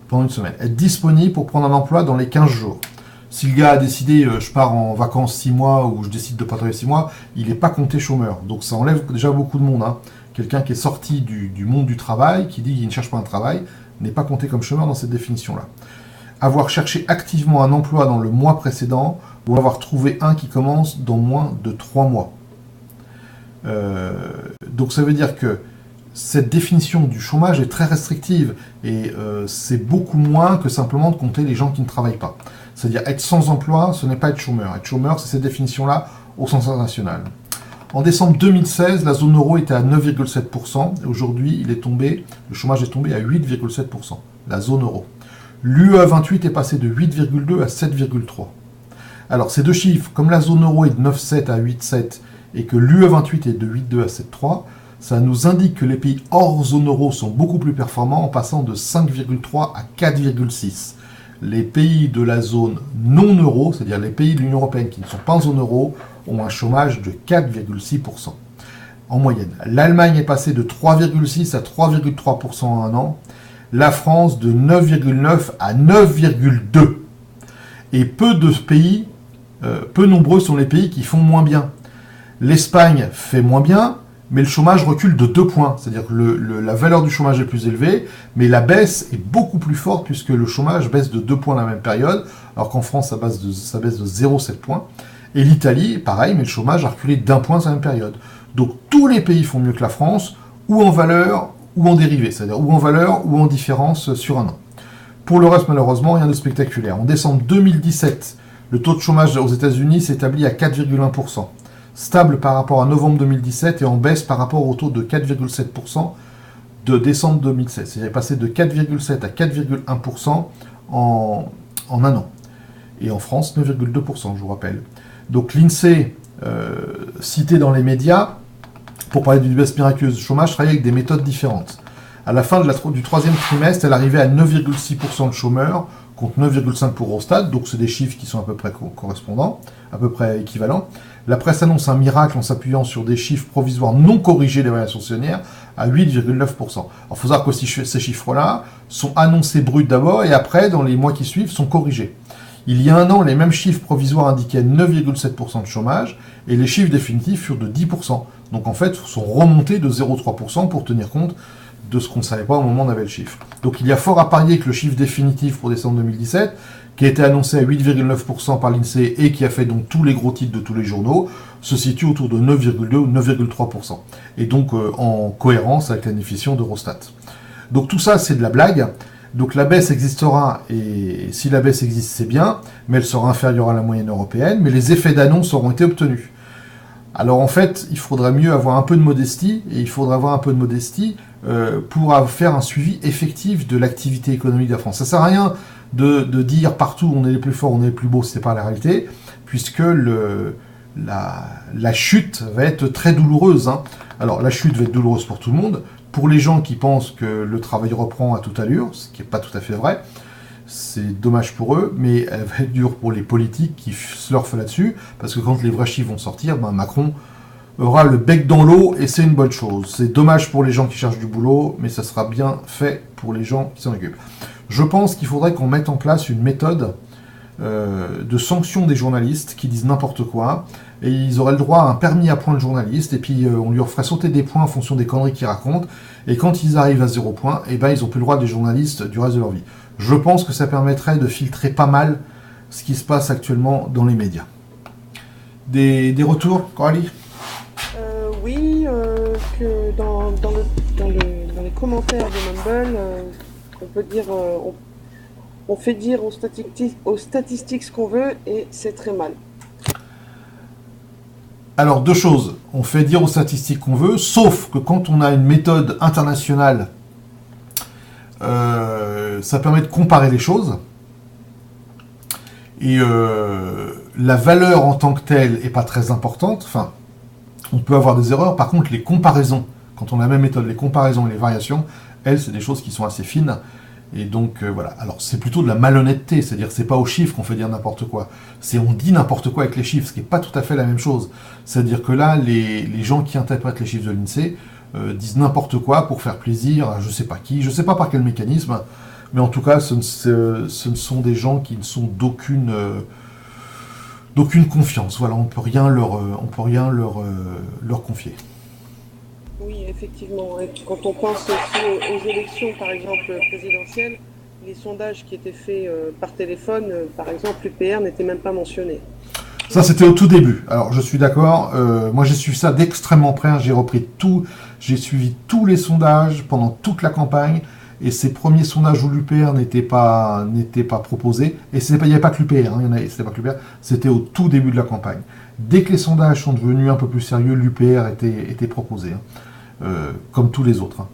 pendant une semaine. Être disponible pour prendre un emploi dans les 15 jours. Si le gars a décidé, je pars en vacances 6 mois, ou je décide de ne pas travailler 6 mois, il n'est pas compté chômeur. Donc ça enlève déjà beaucoup de monde. Quelqu'un qui est sorti du monde du travail, qui dit qu'il ne cherche pas un travail, n'est pas compté comme chômeur dans cette définition-là. Avoir cherché activement un emploi dans le mois précédent, ou avoir trouvé un qui commence dans moins de 3 mois. Donc ça veut dire que cette définition du chômage est très restrictive, et c'est beaucoup moins que simplement de compter les gens qui ne travaillent pas. C'est-à-dire être sans emploi, ce n'est pas être chômeur. Être chômeur, c'est cette définition-là au sens international. En décembre 2016, la zone euro était à 9,7%. Et aujourd'hui, le chômage est tombé à 8,7%. La zone euro. L'UE 28 est passé de 8,2 à 7,3. Alors, ces deux chiffres, comme la zone euro est de 9,7 à 8,7 et que l'UE 28 est de 8,2 à 7,3, ça nous indique que les pays hors zone euro sont beaucoup plus performants en passant de 5,3 à 4,6. Les pays de la zone non euro, c'est-à-dire les pays de l'Union européenne qui ne sont pas en zone euro, ont un chômage de 4,6% en moyenne. L'Allemagne est passée de 3,6 à 3,3% en un an. La France de 9,9 à 9,2. Et peu nombreux sont les pays qui font moins bien. L'Espagne fait moins bien, mais le chômage recule de 2 points. C'est-à-dire que la valeur du chômage est plus élevée, mais la baisse est beaucoup plus forte puisque le chômage baisse de 2 points à la même période, alors qu'en France, ça baisse de 0,7 points. Et l'Italie, pareil, mais le chômage a reculé d'1 point à la même période. Donc tous les pays font mieux que la France, ou en valeur, ou en dérivé, c'est-à-dire ou en valeur, ou en différence sur un an. Pour le reste, malheureusement, rien de spectaculaire. En décembre 2017, le taux de chômage aux États-Unis s'établit à 4,1%. Stable par rapport à novembre 2017 et en baisse par rapport au taux de 4,7% de décembre 2016. C'est-à-dire passé de 4,7 à 4,1% en un an. Et en France, 9,2%, je vous rappelle. Donc l'INSEE, cité dans les médias, pour parler d'une baisse miraculeuse du chômage, travaillait avec des méthodes différentes. À la fin du troisième trimestre, elle arrivait à 9,6% de chômeurs, contre 9,5% pour Eurostat, donc c'est des chiffres qui sont à peu près correspondants, à peu près équivalents. La presse annonce un miracle en s'appuyant sur des chiffres provisoires non corrigés des variations saisonnières à 8,9%. Alors il faut savoir que ces chiffres-là sont annoncés bruts d'abord et après, dans les mois qui suivent, sont corrigés. Il y a un an, les mêmes chiffres provisoires indiquaient 9,7% de chômage et les chiffres définitifs furent de 10%. Donc en fait, sont remontés de 0,3% pour tenir compte de ce qu'on ne savait pas au moment où on avait le chiffre. Donc il y a fort à parier que le chiffre définitif pour décembre 2017, qui a été annoncé à 8,9% par l'INSEE et qui a fait donc tous les gros titres de tous les journaux, se situe autour de 9,2 ou 9,3%. Et donc en cohérence avec la définition d'Eurostat. Donc tout ça, c'est de la blague. Donc la baisse existera, et si la baisse existe, c'est bien, mais elle sera inférieure à la moyenne européenne, mais les effets d'annonce auront été obtenus. Alors en fait, il faudrait mieux avoir un peu de modestie, et il faudra avoir un peu de modestie pour faire un suivi effectif de l'activité économique de la France. Ça sert à rien de dire partout on est les plus forts, on est les plus beaux, c'est pas la réalité, puisque la chute va être très douloureuse. Alors la chute va être douloureuse pour tout le monde. Pour les gens qui pensent que le travail reprend à toute allure, ce qui n'est pas tout à fait vrai, c'est dommage pour eux, mais elle va être dure pour les politiques qui surfent là-dessus, parce que quand les vrais chiffres vont sortir, Macron aura le bec dans l'eau, et c'est une bonne chose. C'est dommage pour les gens qui cherchent du boulot, mais ça sera bien fait pour les gens qui s'en occupent. Je pense qu'il faudrait qu'on mette en place une méthode de sanction des journalistes qui disent n'importe quoi, et ils auraient le droit à un permis à point de journaliste, et puis on lui ferait sauter des points en fonction des conneries qu'ils racontent, et quand ils arrivent à 0 points, ils n'ont plus le droit des journalistes du reste de leur vie. Je pense que ça permettrait de filtrer pas mal ce qui se passe actuellement dans les médias. Des retours, Coralie ? Oui, que dans dans les commentaires de Mumble, on peut dire, on fait dire aux statistiques ce qu'on veut et c'est très mal. Alors, deux choses. On fait dire aux statistiques qu'on veut, sauf que quand on a une méthode internationale, ça permet de comparer les choses. Et la valeur en tant que telle n'est pas très importante. Enfin, on peut avoir des erreurs. Par contre, les comparaisons, quand on a la même méthode, les comparaisons et les variations, elles, c'est des choses qui sont assez fines. Et donc, voilà. Alors, c'est plutôt de la malhonnêteté. C'est-à-dire, c'est pas aux chiffres qu'on fait dire n'importe quoi. C'est on dit n'importe quoi avec les chiffres, ce qui n'est pas tout à fait la même chose. C'est-à-dire que là, les gens qui interprètent les chiffres de l'INSEE disent n'importe quoi pour faire plaisir à je sais pas qui, je sais pas par quel mécanisme, mais en tout cas, ce ne sont des gens qui ne sont d'aucune confiance. Voilà, on peut rien leur confier. Oui, effectivement. Et quand on pense aussi aux élections, par exemple, présidentielles, les sondages qui étaient faits par téléphone, par exemple, l'UPR n'était même pas mentionné. Ça, c'était au tout début. Alors, je suis d'accord. Moi, j'ai suivi ça d'extrêmement près. J'ai suivi tous les sondages pendant toute la campagne. Et ces premiers sondages où l'UPR n'était pas proposé, et il n'y avait pas que l'UPR, c'était pas que l'UPR, c'était au tout début de la campagne. Dès que les sondages sont devenus un peu plus sérieux, l'UPR était proposé, comme tous les autres.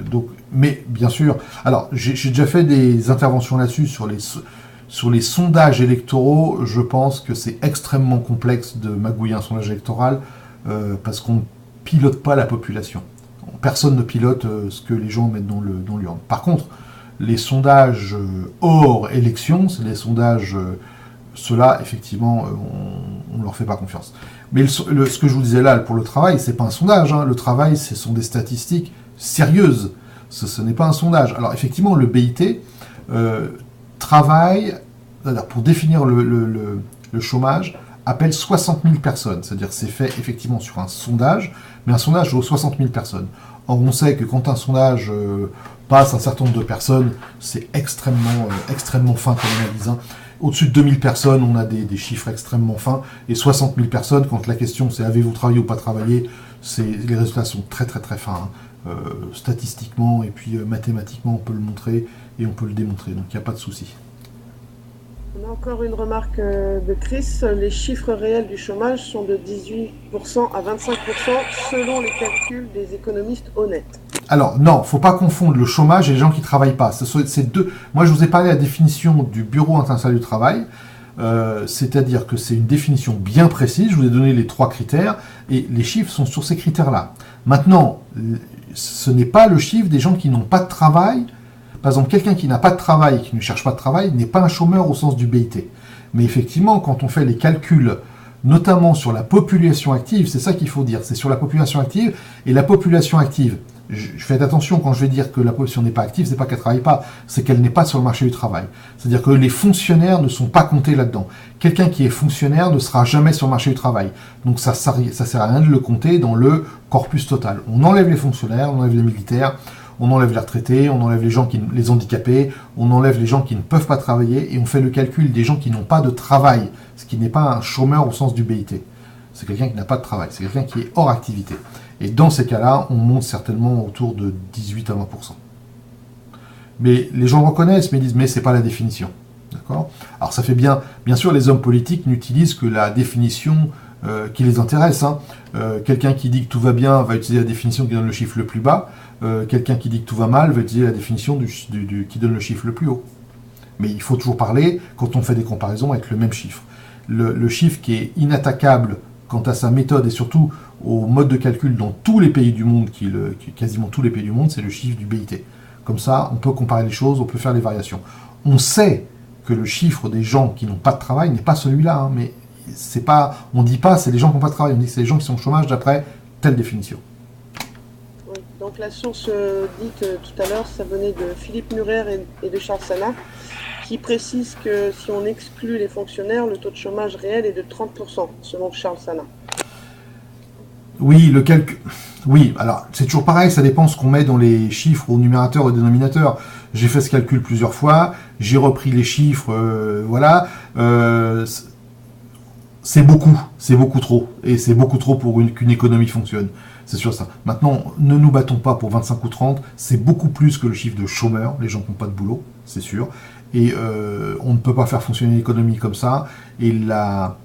Donc, mais bien sûr, alors j'ai déjà fait des interventions là-dessus sur les sondages électoraux. Je pense que c'est extrêmement complexe de magouiller un sondage électoral parce qu'on ne pilote pas la population. Personne ne pilote ce que les gens mettent dans l'urne. Par contre, les sondages hors élection, c'est des sondages, ceux-là, effectivement, on ne leur fait pas confiance. Mais ce que je vous disais là, pour le travail, c'est pas un sondage. Le travail, ce sont des statistiques sérieuses. Ce n'est pas un sondage. Alors, effectivement, le BIT travaille, pour définir le chômage, appelle 60 000 personnes. C'est-à-dire c'est fait effectivement sur un sondage, mais un sondage aux 60 000 personnes. Or, on sait que quand un sondage passe un certain nombre de personnes, c'est extrêmement fin comme analyse. Au-dessus de 2000 personnes, on a des chiffres extrêmement fins, et 60 000 personnes, quand la question c'est avez-vous travaillé ou pas travaillé, les résultats sont très fins. Statistiquement et puis mathématiquement, on peut le montrer et on peut le démontrer, donc il n'y a pas de souci. On a encore une remarque de Chris. Les chiffres réels du chômage sont de 18% à 25% selon les calculs des économistes honnêtes. Alors non, il ne faut pas confondre le chômage et les gens qui ne travaillent pas. C'est deux. Moi, je vous ai parlé de la définition du Bureau international du travail, c'est-à-dire que c'est une définition bien précise. Je vous ai donné les 3 critères et les chiffres sont sur ces critères-là. Maintenant, ce n'est pas le chiffre des gens qui n'ont pas de travail. Par exemple, quelqu'un qui n'a pas de travail, qui ne cherche pas de travail, n'est pas un chômeur au sens du BIT. Mais effectivement, quand on fait les calculs, notamment sur la population active, c'est ça qu'il faut dire, c'est sur la population active, et la population active, faites attention quand je vais dire que la population n'est pas active, c'est pas qu'elle ne travaille pas, c'est qu'elle n'est pas sur le marché du travail. C'est-à-dire que les fonctionnaires ne sont pas comptés là-dedans. Quelqu'un qui est fonctionnaire ne sera jamais sur le marché du travail. Donc ça sert à rien de le compter dans le corpus total. On enlève les fonctionnaires, on enlève les militaires, on enlève les retraités, on enlève les handicapés, on enlève les gens qui ne peuvent pas travailler et on fait le calcul des gens qui n'ont pas de travail, ce qui n'est pas un chômeur au sens du BIT. C'est quelqu'un qui n'a pas de travail, c'est quelqu'un qui est hors activité. Et dans ces cas-là, on monte certainement autour de 18 à 20%. Mais les gens reconnaissent, mais disent, mais c'est pas la définition. D'accord ? Alors ça fait bien sûr, les hommes politiques n'utilisent que la définition qui les intéresse. Quelqu'un qui dit que tout va bien va utiliser la définition qui donne le chiffre le plus bas. Quelqu'un qui dit que tout va mal va utiliser la définition qui donne le chiffre le plus haut. Mais il faut toujours parler, quand on fait des comparaisons, avec le même chiffre. Le chiffre qui est inattaquable quant à sa méthode et surtout au mode de calcul dans tous les pays du monde, quasiment tous les pays du monde, c'est le chiffre du BIT. Comme ça, on peut comparer les choses, on peut faire les variations. On sait que le chiffre des gens qui n'ont pas de travail n'est pas celui-là, mais on ne dit pas c'est les gens qui n'ont pas de travail, on dit que c'est les gens qui sont au chômage d'après telle définition. Oui, donc la source dite tout à l'heure, ça venait de Philippe Murer et de Charles Sana, qui précise que si on exclut les fonctionnaires, le taux de chômage réel est de 30%, selon Charles Sana. Oui, le calcul. Oui, alors c'est toujours pareil, ça dépend ce qu'on met dans les chiffres au numérateur et au dénominateur. J'ai fait ce calcul plusieurs fois, j'ai repris les chiffres, voilà. c'est beaucoup trop, et c'est beaucoup trop pour qu'une économie fonctionne. C'est sûr ça. Maintenant, ne nous battons pas pour 25 ou 30, c'est beaucoup plus que le chiffre de chômeurs, les gens qui n'ont pas de boulot, c'est sûr. Et on ne peut pas faire fonctionner l'économie comme ça, et la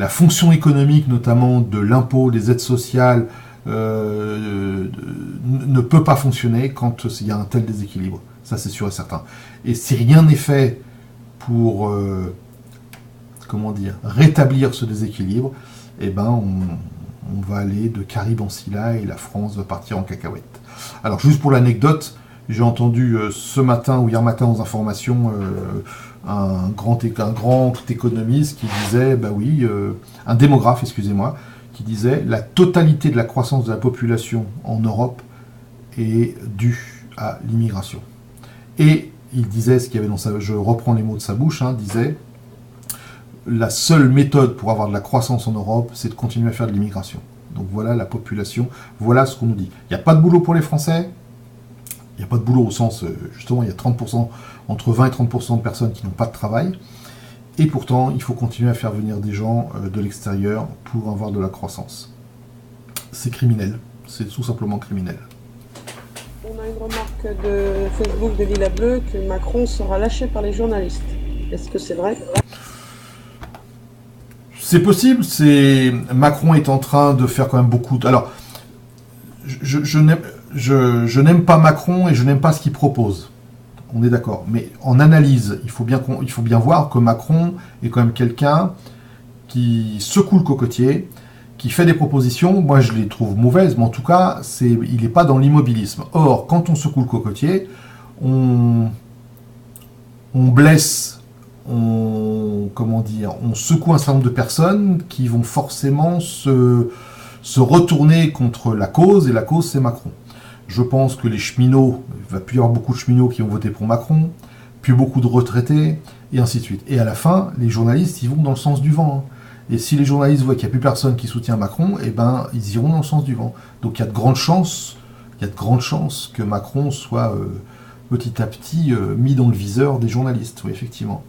fonction économique, notamment de l'impôt, des aides sociales, ne peut pas fonctionner quand il y a un tel déséquilibre. Ça, c'est sûr et certain. Et si rien n'est fait pour rétablir ce déséquilibre, eh ben, on va aller de Caribe en Scylla et la France va partir en cacahuète. Alors, juste pour l'anecdote, j'ai entendu ce matin ou hier matin aux informations un grand économiste qui disait, un démographe, excusez-moi, qui disait la totalité de la croissance de la population en Europe est due à l'immigration. Et il disait ce qu'il y avait je reprends les mots de sa bouche, disait la seule méthode pour avoir de la croissance en Europe, c'est de continuer à faire de l'immigration. Donc voilà la population, voilà ce qu'on nous dit. Il n'y a pas de boulot pour les Français, il n'y a pas de boulot au sens, justement, il y a 30%, entre 20 et 30% de personnes qui n'ont pas de travail, et pourtant, il faut continuer à faire venir des gens de l'extérieur pour avoir de la croissance. C'est criminel, c'est tout simplement criminel. On a une remarque de Facebook de Lila Bleu que Macron sera lâché par les journalistes. Est-ce que c'est vrai ? C'est possible, Macron est en train de faire quand même beaucoup... Alors, je n'aime pas Macron et je n'aime pas ce qu'il propose. On est d'accord. Mais en analyse, il faut bien voir que Macron est quand même quelqu'un qui secoue le cocotier, qui fait des propositions. Moi, je les trouve mauvaises, mais en tout cas, il n'est pas dans l'immobilisme. Or, quand on secoue le cocotier, on blesse, on secoue un certain nombre de personnes qui vont forcément se retourner contre la cause, et la cause, c'est Macron. Je pense que les cheminots, il va plus y avoir beaucoup de cheminots qui vont voter pour Macron, plus beaucoup de retraités, et ainsi de suite. Et à la fin, les journalistes, ils vont dans le sens du vent. Et si les journalistes voient qu'il n'y a plus personne qui soutient Macron, eh ben, ils iront dans le sens du vent. Donc il y a de grandes chances que Macron soit petit à petit mis dans le viseur des journalistes, oui, effectivement.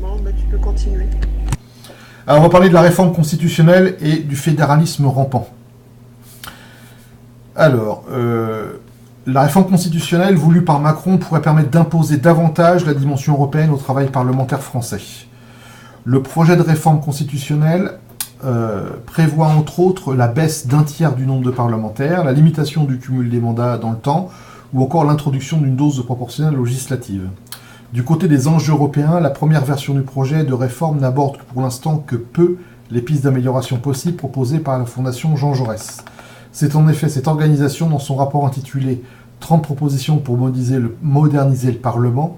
Bon, tu peux continuer. Alors, on va parler de la réforme constitutionnelle et du fédéralisme rampant. Alors, la réforme constitutionnelle voulue par Macron pourrait permettre d'imposer davantage la dimension européenne au travail parlementaire français. Le projet de réforme constitutionnelle prévoit entre autres la baisse d'un tiers du nombre de parlementaires, la limitation du cumul des mandats dans le temps, ou encore l'introduction d'une dose de proportionnelle législative. Du côté des enjeux européens, la première version du projet de réforme n'aborde pour l'instant que peu les pistes d'amélioration possibles proposées par la Fondation Jean Jaurès. C'est en effet cette organisation, dans son rapport intitulé « 30 propositions pour moderniser le Parlement »,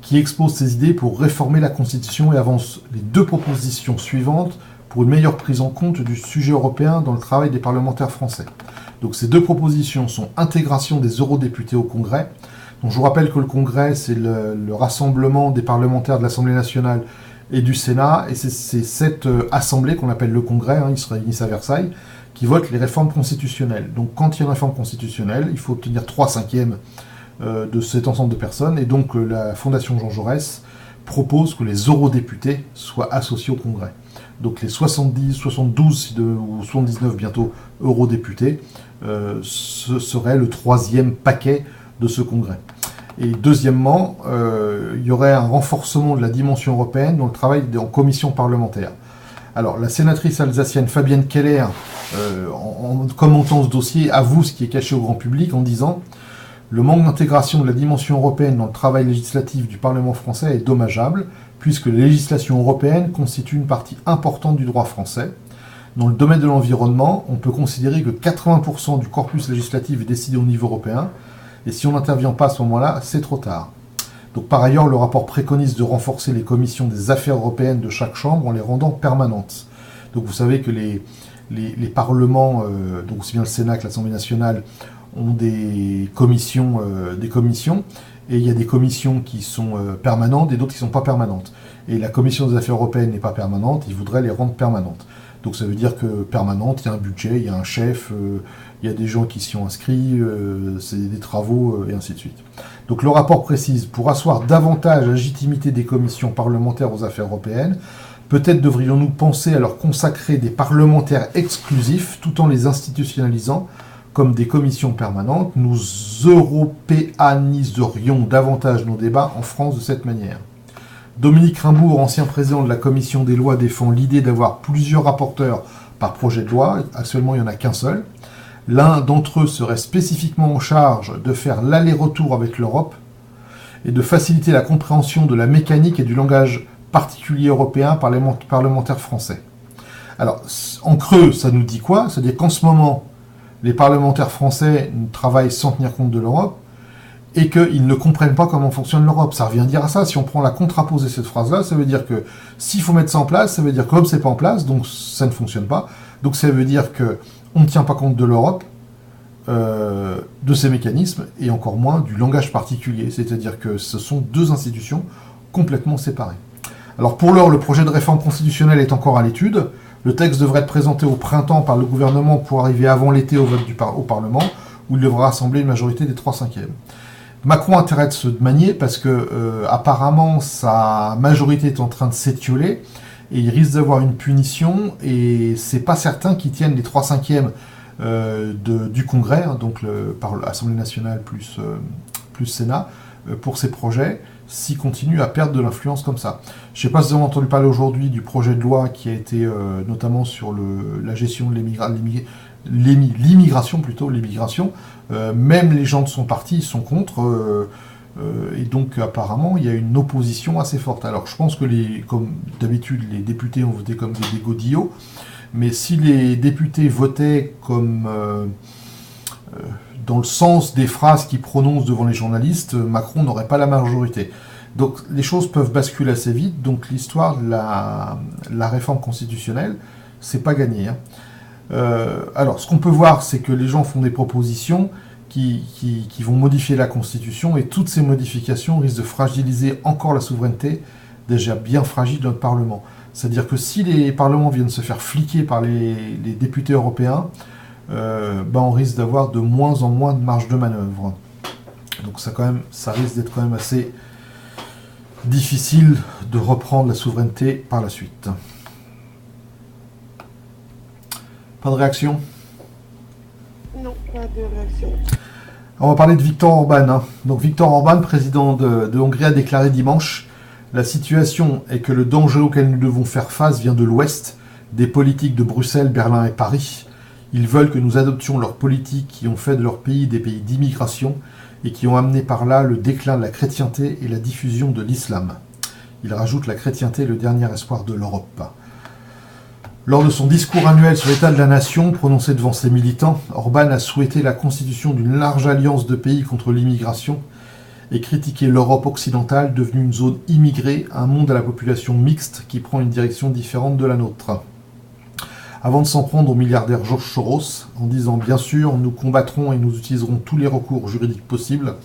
qui expose ses idées pour réformer la Constitution et avance les 2 propositions suivantes pour une meilleure prise en compte du sujet européen dans le travail des parlementaires français. Donc ces 2 propositions sont intégration des eurodéputés au Congrès. Donc, je vous rappelle que le Congrès, c'est le rassemblement des parlementaires de l'Assemblée nationale et du Sénat, et c'est cette assemblée qu'on appelle le Congrès, ils se réunissent à Versailles, qui vote les réformes constitutionnelles. Donc quand il y a une réforme constitutionnelle, il faut obtenir 3/5 de cet ensemble de personnes, et donc la Fondation Jean Jaurès propose que les eurodéputés soient associés au Congrès. Donc les 70, 72 ou 79 bientôt eurodéputés, ce serait le 3e paquet de ce congrès. Et deuxièmement, il y aurait un renforcement de la dimension européenne dans le travail en commission parlementaire. Alors, la sénatrice alsacienne Fabienne Keller, en commentant ce dossier, avoue ce qui est caché au grand public en disant « Le manque d'intégration de la dimension européenne dans le travail législatif du Parlement français est dommageable, puisque les législations européennes constituent une partie importante du droit français. Dans le domaine de l'environnement, on peut considérer que 80% du corpus législatif est décidé au niveau européen, et si on n'intervient pas à ce moment-là, c'est trop tard. » Donc, par ailleurs, le rapport préconise de renforcer les commissions des affaires européennes de chaque chambre en les rendant permanentes. Donc vous savez que les parlements, donc aussi bien le Sénat que l'Assemblée nationale, ont des commissions, et il y a des commissions qui sont permanentes et d'autres qui ne sont pas permanentes. Et la commission des affaires européennes n'est pas permanente, ils voudraient les rendre permanentes. Donc ça veut dire que permanente, il y a un budget, il y a un chef, il y a des gens qui s'y ont inscrits, c'est des travaux, et ainsi de suite. Donc le rapport précise, pour asseoir davantage la légitimité des commissions parlementaires aux affaires européennes, peut-être devrions-nous penser à leur consacrer des parlementaires exclusifs tout en les institutionnalisant comme des commissions permanentes. Nous européaniserions davantage nos débats en France de cette manière. Dominique Rimbourg, ancien président de la commission des lois, défend l'idée d'avoir plusieurs rapporteurs par projet de loi. Actuellement, il n'y en a qu'un seul. L'un d'entre eux serait spécifiquement en charge de faire l'aller-retour avec l'Europe et de faciliter la compréhension de la mécanique et du langage particulier européen par les parlementaires français. Alors, en creux, ça nous dit quoi? C'est-à-dire qu'en ce moment, les parlementaires français travaillent sans tenir compte de l'Europe et qu'ils ne comprennent pas comment fonctionne l'Europe. Ça revient dire à ça. Si on prend la contraposée de cette phrase-là, ça veut dire que s'il faut mettre ça en place, ça veut dire que comme c'est pas en place, donc ça ne fonctionne pas. Donc ça veut dire qu'on ne tient pas compte de l'Europe, de ses mécanismes, et encore moins du langage particulier. C'est-à-dire que ce sont deux institutions complètement séparées. Alors pour l'heure, le projet de réforme constitutionnelle est encore à l'étude. Le texte devrait être présenté au printemps par le gouvernement pour arriver avant l'été au vote au Parlement, où il devra rassembler une majorité des 3/5. Macron a intérêt de se manier parce que apparemment sa majorité est en train de s'étioler et il risque d'avoir une punition, et c'est pas certain qu'ils tiennent les 3/5 du Congrès, hein, donc par l'Assemblée nationale plus Sénat, pour ces projets, s'ils continuent à perdre de l'influence comme ça. Je ne sais pas si vous avez entendu parler aujourd'hui du projet de loi qui a été notamment sur la gestion de l'immigration. Même les gens de son parti sont contre, et donc apparemment il y a une opposition assez forte. Alors je pense que comme d'habitude les députés ont voté comme des godillots, mais si les députés votaient comme dans le sens des phrases qu'ils prononcent devant les journalistes, Macron n'aurait pas la majorité. Donc les choses peuvent basculer assez vite. Donc l'histoire de la réforme constitutionnelle, c'est pas gagné, hein. Alors ce qu'on peut voir, c'est que les gens font des propositions qui vont modifier la Constitution, et toutes ces modifications risquent de fragiliser encore la souveraineté déjà bien fragile de notre Parlement. C'est-à-dire que si les parlements viennent se faire fliquer par les députés européens, on risque d'avoir de moins en moins de marge de manœuvre. Donc ça risque d'être quand même assez difficile de reprendre la souveraineté par la suite. Pas de réaction? Non, pas de réaction. On va parler de Viktor Orban, hein. Donc Viktor Orban, président de Hongrie, a déclaré dimanche: la situation est que le danger auquel nous devons faire face vient de l'Ouest, des politiques de Bruxelles, Berlin et Paris. Ils veulent que nous adoptions leurs politiques qui ont fait de leur pays des pays d'immigration et qui ont amené par là le déclin de la chrétienté et la diffusion de l'islam. Il rajoute: la chrétienté est le dernier espoir de l'Europe. Lors de son discours annuel sur l'état de la nation, prononcé devant ses militants, Orban a souhaité la constitution d'une large alliance de pays contre l'immigration et critiqué l'Europe occidentale, devenue une zone immigrée, un monde à la population mixte qui prend une direction différente de la nôtre. Avant de s'en prendre au milliardaire George Soros, en disant: bien sûr, nous combattrons et nous utiliserons tous les recours juridiques possibles.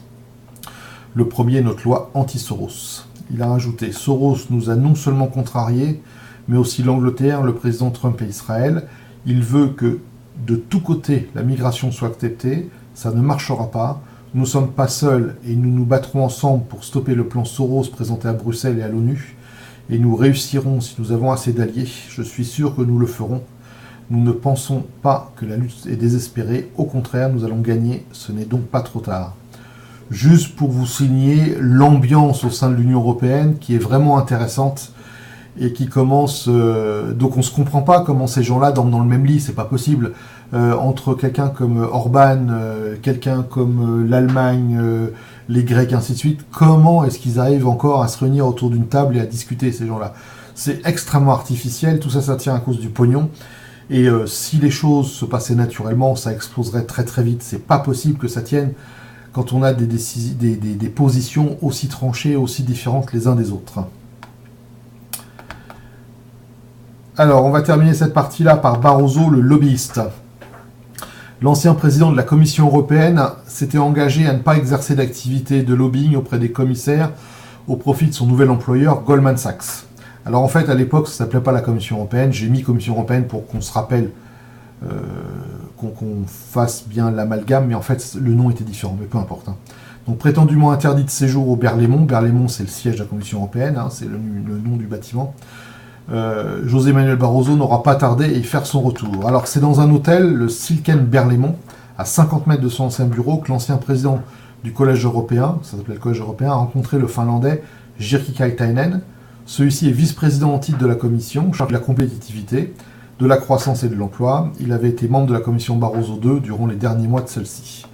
Le premier est notre loi anti-Soros. Il a rajouté: Soros nous a non seulement contrariés, mais aussi l'Angleterre, le président Trump et Israël. Il veut que de tous côtés la migration soit acceptée. Ça ne marchera pas. Nous ne sommes pas seuls et nous nous battrons ensemble pour stopper le plan Soros présenté à Bruxelles et à l'ONU. Et nous réussirons si nous avons assez d'alliés. Je suis sûr que nous le ferons. Nous ne pensons pas que la lutte est désespérée. Au contraire, nous allons gagner. Ce n'est donc pas trop tard. Juste pour vous signer l'ambiance au sein de l'Union européenne qui est vraiment intéressante et qui commence... donc on ne se comprend pas comment ces gens-là dorment dans le même lit, c'est pas possible. Entre quelqu'un comme Orban, quelqu'un comme l'Allemagne, les Grecs, ainsi de suite, comment est-ce qu'ils arrivent encore à se réunir autour d'une table et à discuter, ces gens-là? C'est extrêmement artificiel, tout ça, ça tient à cause du pognon. Et si les choses se passaient naturellement, ça exploserait très très vite. C'est pas possible que ça tienne quand on a des positions aussi tranchées, aussi différentes les uns des autres. Alors, on va terminer cette partie-là par Barroso, le lobbyiste. L'ancien président de la Commission européenne s'était engagé à ne pas exercer d'activité de lobbying auprès des commissaires au profit de son nouvel employeur Goldman Sachs. Alors en fait, à l'époque, ça s'appelait pas la Commission européenne. J'ai mis Commission européenne pour qu'on se rappelle, qu'on fasse bien l'amalgame, mais en fait, le nom était différent, mais peu importe. Hein. Donc prétendument interdit de séjour au Berlaymont. Berlaymont, c'est le siège de la Commission européenne, hein, c'est le nom du bâtiment. José Manuel Barroso n'aura pas tardé à y faire son retour. Alors c'est dans un hôtel, le Silken Berlaymont, à 50 mètres de son ancien bureau, que l'ancien président du Collège européen, ça s'appelait le Collège européen, a rencontré le Finlandais Jyrki Katainen. Celui-ci est vice-président en titre de la Commission, chargé de la compétitivité, de la croissance et de l'emploi. Il avait été membre de la Commission Barroso II durant les derniers mois de celle-ci.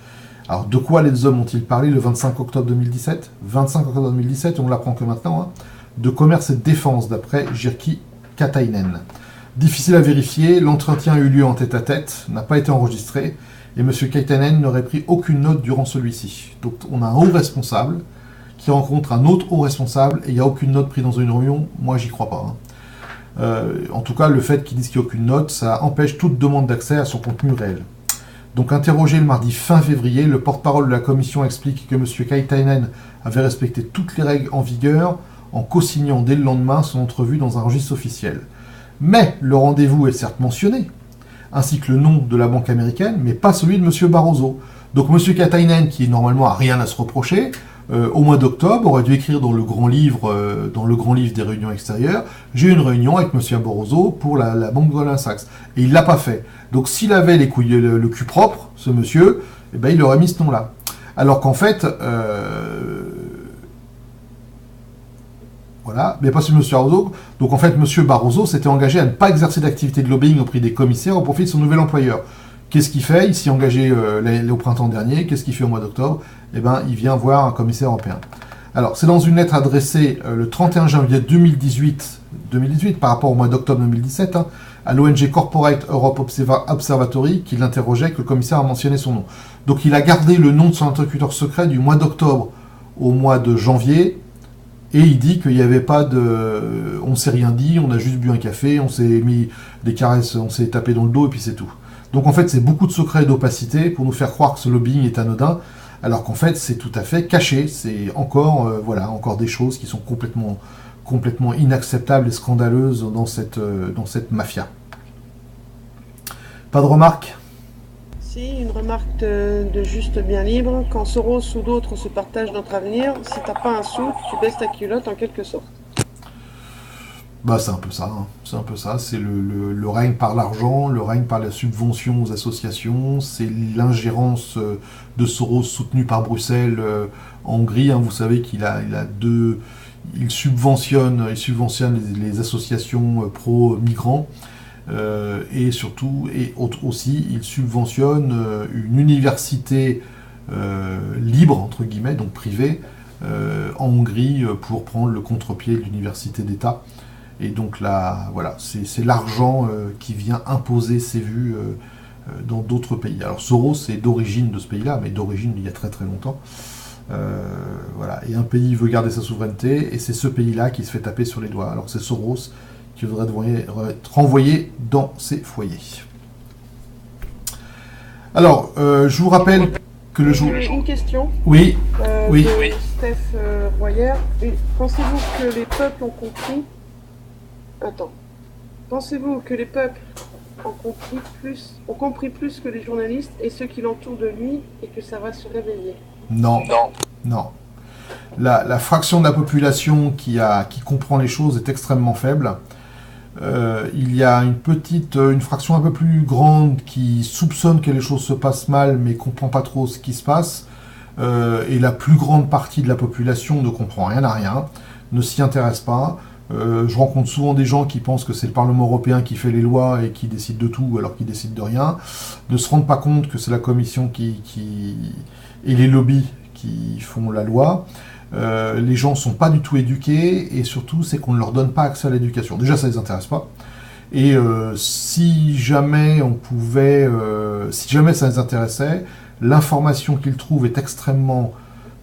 Alors de quoi les deux hommes ont-ils parlé le 25 octobre 2017 25 octobre 2017, on l'apprend que maintenant, hein, de commerce et de défense, d'après Jyrki Katainen. Difficile à vérifier, l'entretien a eu lieu en tête-à-tête, n'a pas été enregistré, et M. Katainen n'aurait pris aucune note durant celui-ci. Donc on a un haut responsable qui rencontre un autre haut responsable, et il n'y a aucune note prise dans une réunion, moi j'y crois pas. Hein. En tout cas, le fait qu'ils disent qu'il n'y a aucune note, ça empêche toute demande d'accès à son contenu réel. Donc interrogé le mardi fin février, le porte-parole de la Commission explique que M. Katainen avait respecté toutes les règles en vigueur en co-signant dès le lendemain son entrevue dans un registre officiel. Mais le rendez-vous est certes mentionné, ainsi que le nom de la banque américaine, mais pas celui de M. Barroso. Donc M. Katainen, qui normalement a rien à se reprocher, au mois d'octobre, aurait dû écrire dans le grand livre des réunions extérieures, j'ai eu une réunion avec M. Barroso pour la banque Goldman Sachs. Et il l'a pas fait. Donc s'il avait les couilles, le cul propre, ce monsieur, eh ben, il aurait mis ce nom-là. Alors qu'en fait, voilà, mais pas sur M. Barroso. Donc en fait, M. Barroso s'était engagé à ne pas exercer d'activité de lobbying auprès des commissaires au profit de son nouvel employeur. Qu'est-ce qu'il fait? Il s'y est engagé au printemps dernier. Qu'est-ce qu'il fait au mois d'octobre? Eh ben, il vient voir un commissaire européen. Alors, c'est dans une lettre adressée le 31 janvier 2018 par rapport au mois d'octobre 2017, hein, à l'ONG Corporate Europe Observatory, qui l'interrogeait, que le commissaire a mentionné son nom. Donc, il a gardé le nom de son interlocuteur secret du mois d'octobre au mois de janvier, et il dit qu'il n'y avait pas de... On ne s'est rien dit, on a juste bu un café, on s'est mis des caresses, on s'est tapé dans le dos, et puis c'est tout. Donc en fait, c'est beaucoup de secrets et d'opacité pour nous faire croire que ce lobbying est anodin, alors qu'en fait, c'est tout à fait caché. C'est encore, encore des choses qui sont complètement inacceptables et scandaleuses dans cette mafia. Pas de remarques? Si, une remarque de Juste Bien Libre. Quand Soros ou d'autres se partagent notre avenir, si t'as pas un sou, tu baisses ta culotte en quelque sorte. Bah, c'est un peu ça, hein. C'est un peu ça, c'est le règne par l'argent, le règne par la subvention aux associations, c'est l'ingérence de Soros soutenue par Bruxelles en Hongrie, hein. Vous savez qu'il il subventionne les associations pro-migrants, et surtout, et aussi, il subventionne une université libre, entre guillemets, donc privée, en Hongrie, pour prendre le contre-pied de l'université d'État. Et donc là, voilà, c'est l'argent qui vient imposer ses vues dans d'autres pays. Alors Soros est d'origine de ce pays-là, mais d'origine il y a très très longtemps. Voilà, et un pays veut garder sa souveraineté, et c'est ce pays-là qui se fait taper sur les doigts. Alors c'est Soros qui devrait être renvoyé dans ses foyers. Alors, je vous rappelle que le jour... Une question. Oui, oui. De Steph Royer. Pensez-vous que les peuples ont compris... Attends. Pensez-vous que les peuples ont compris plus que les journalistes et ceux qui l'entourent de lui, et que ça va se réveiller? Non. La fraction de la population qui comprend les choses est extrêmement faible. Il y a une fraction un peu plus grande qui soupçonne que les choses se passent mal, mais comprend pas trop ce qui se passe. Et la plus grande partie de la population ne comprend rien à rien, ne s'y intéresse pas. Je rencontre souvent des gens qui pensent que c'est le Parlement européen qui fait les lois et qui décide de tout alors qu'il décide de rien, ne se rendent pas compte que c'est la Commission et les lobbies qui font la loi. Les gens ne sont pas du tout éduqués, et surtout c'est qu'on ne leur donne pas accès à l'éducation. Déjà ça ne les intéresse pas, et si jamais ça les intéressait, l'information qu'ils trouvent est extrêmement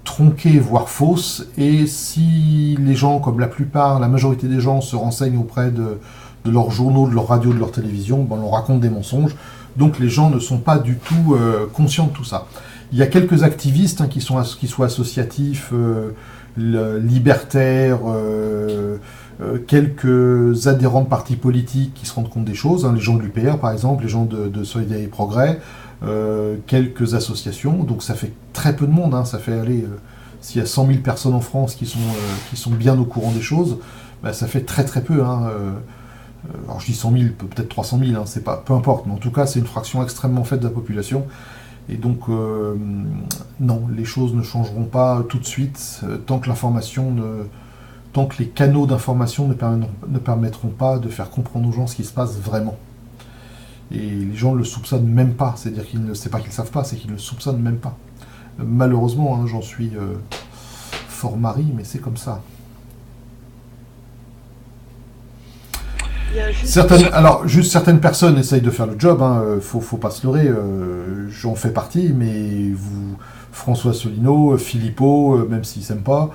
tronquée, voire fausse, et si les gens, comme la majorité des gens, se renseignent auprès de leurs journaux, de leur radio, de leur télévision, on leur raconte des mensonges, donc les gens ne sont pas du tout conscients de tout ça. Il y a quelques activistes qui soient associatifs, libertaires, quelques adhérents de partis politiques qui se rendent compte des choses, hein, les gens de l'UPR par exemple, les gens de Solidarité et Progrès, quelques associations, donc ça fait très peu de monde, hein, ça fait aller, s'il y a 100 000 personnes en France qui sont bien au courant des choses, bah, ça fait très très peu, hein, alors je dis 100 000, peut-être 300 000, hein, c'est pas, peu importe, mais en tout cas c'est une fraction extrêmement faible de la population, et donc non, les choses ne changeront pas tout de suite, tant que tant que les canaux d'information ne permettront pas de faire comprendre aux gens ce qui se passe vraiment. Et les gens ne le soupçonnent même pas, c'est-à-dire c'est pas qu'ils ne savent pas, c'est qu'ils ne le soupçonnent même pas. Malheureusement, hein, j'en suis fort mari, mais c'est comme ça. Certaines personnes essayent de faire le job, hein, faut pas se leurrer, j'en fais partie, mais vous, François Asselineau, Philippot, même s'ils s'aiment pas,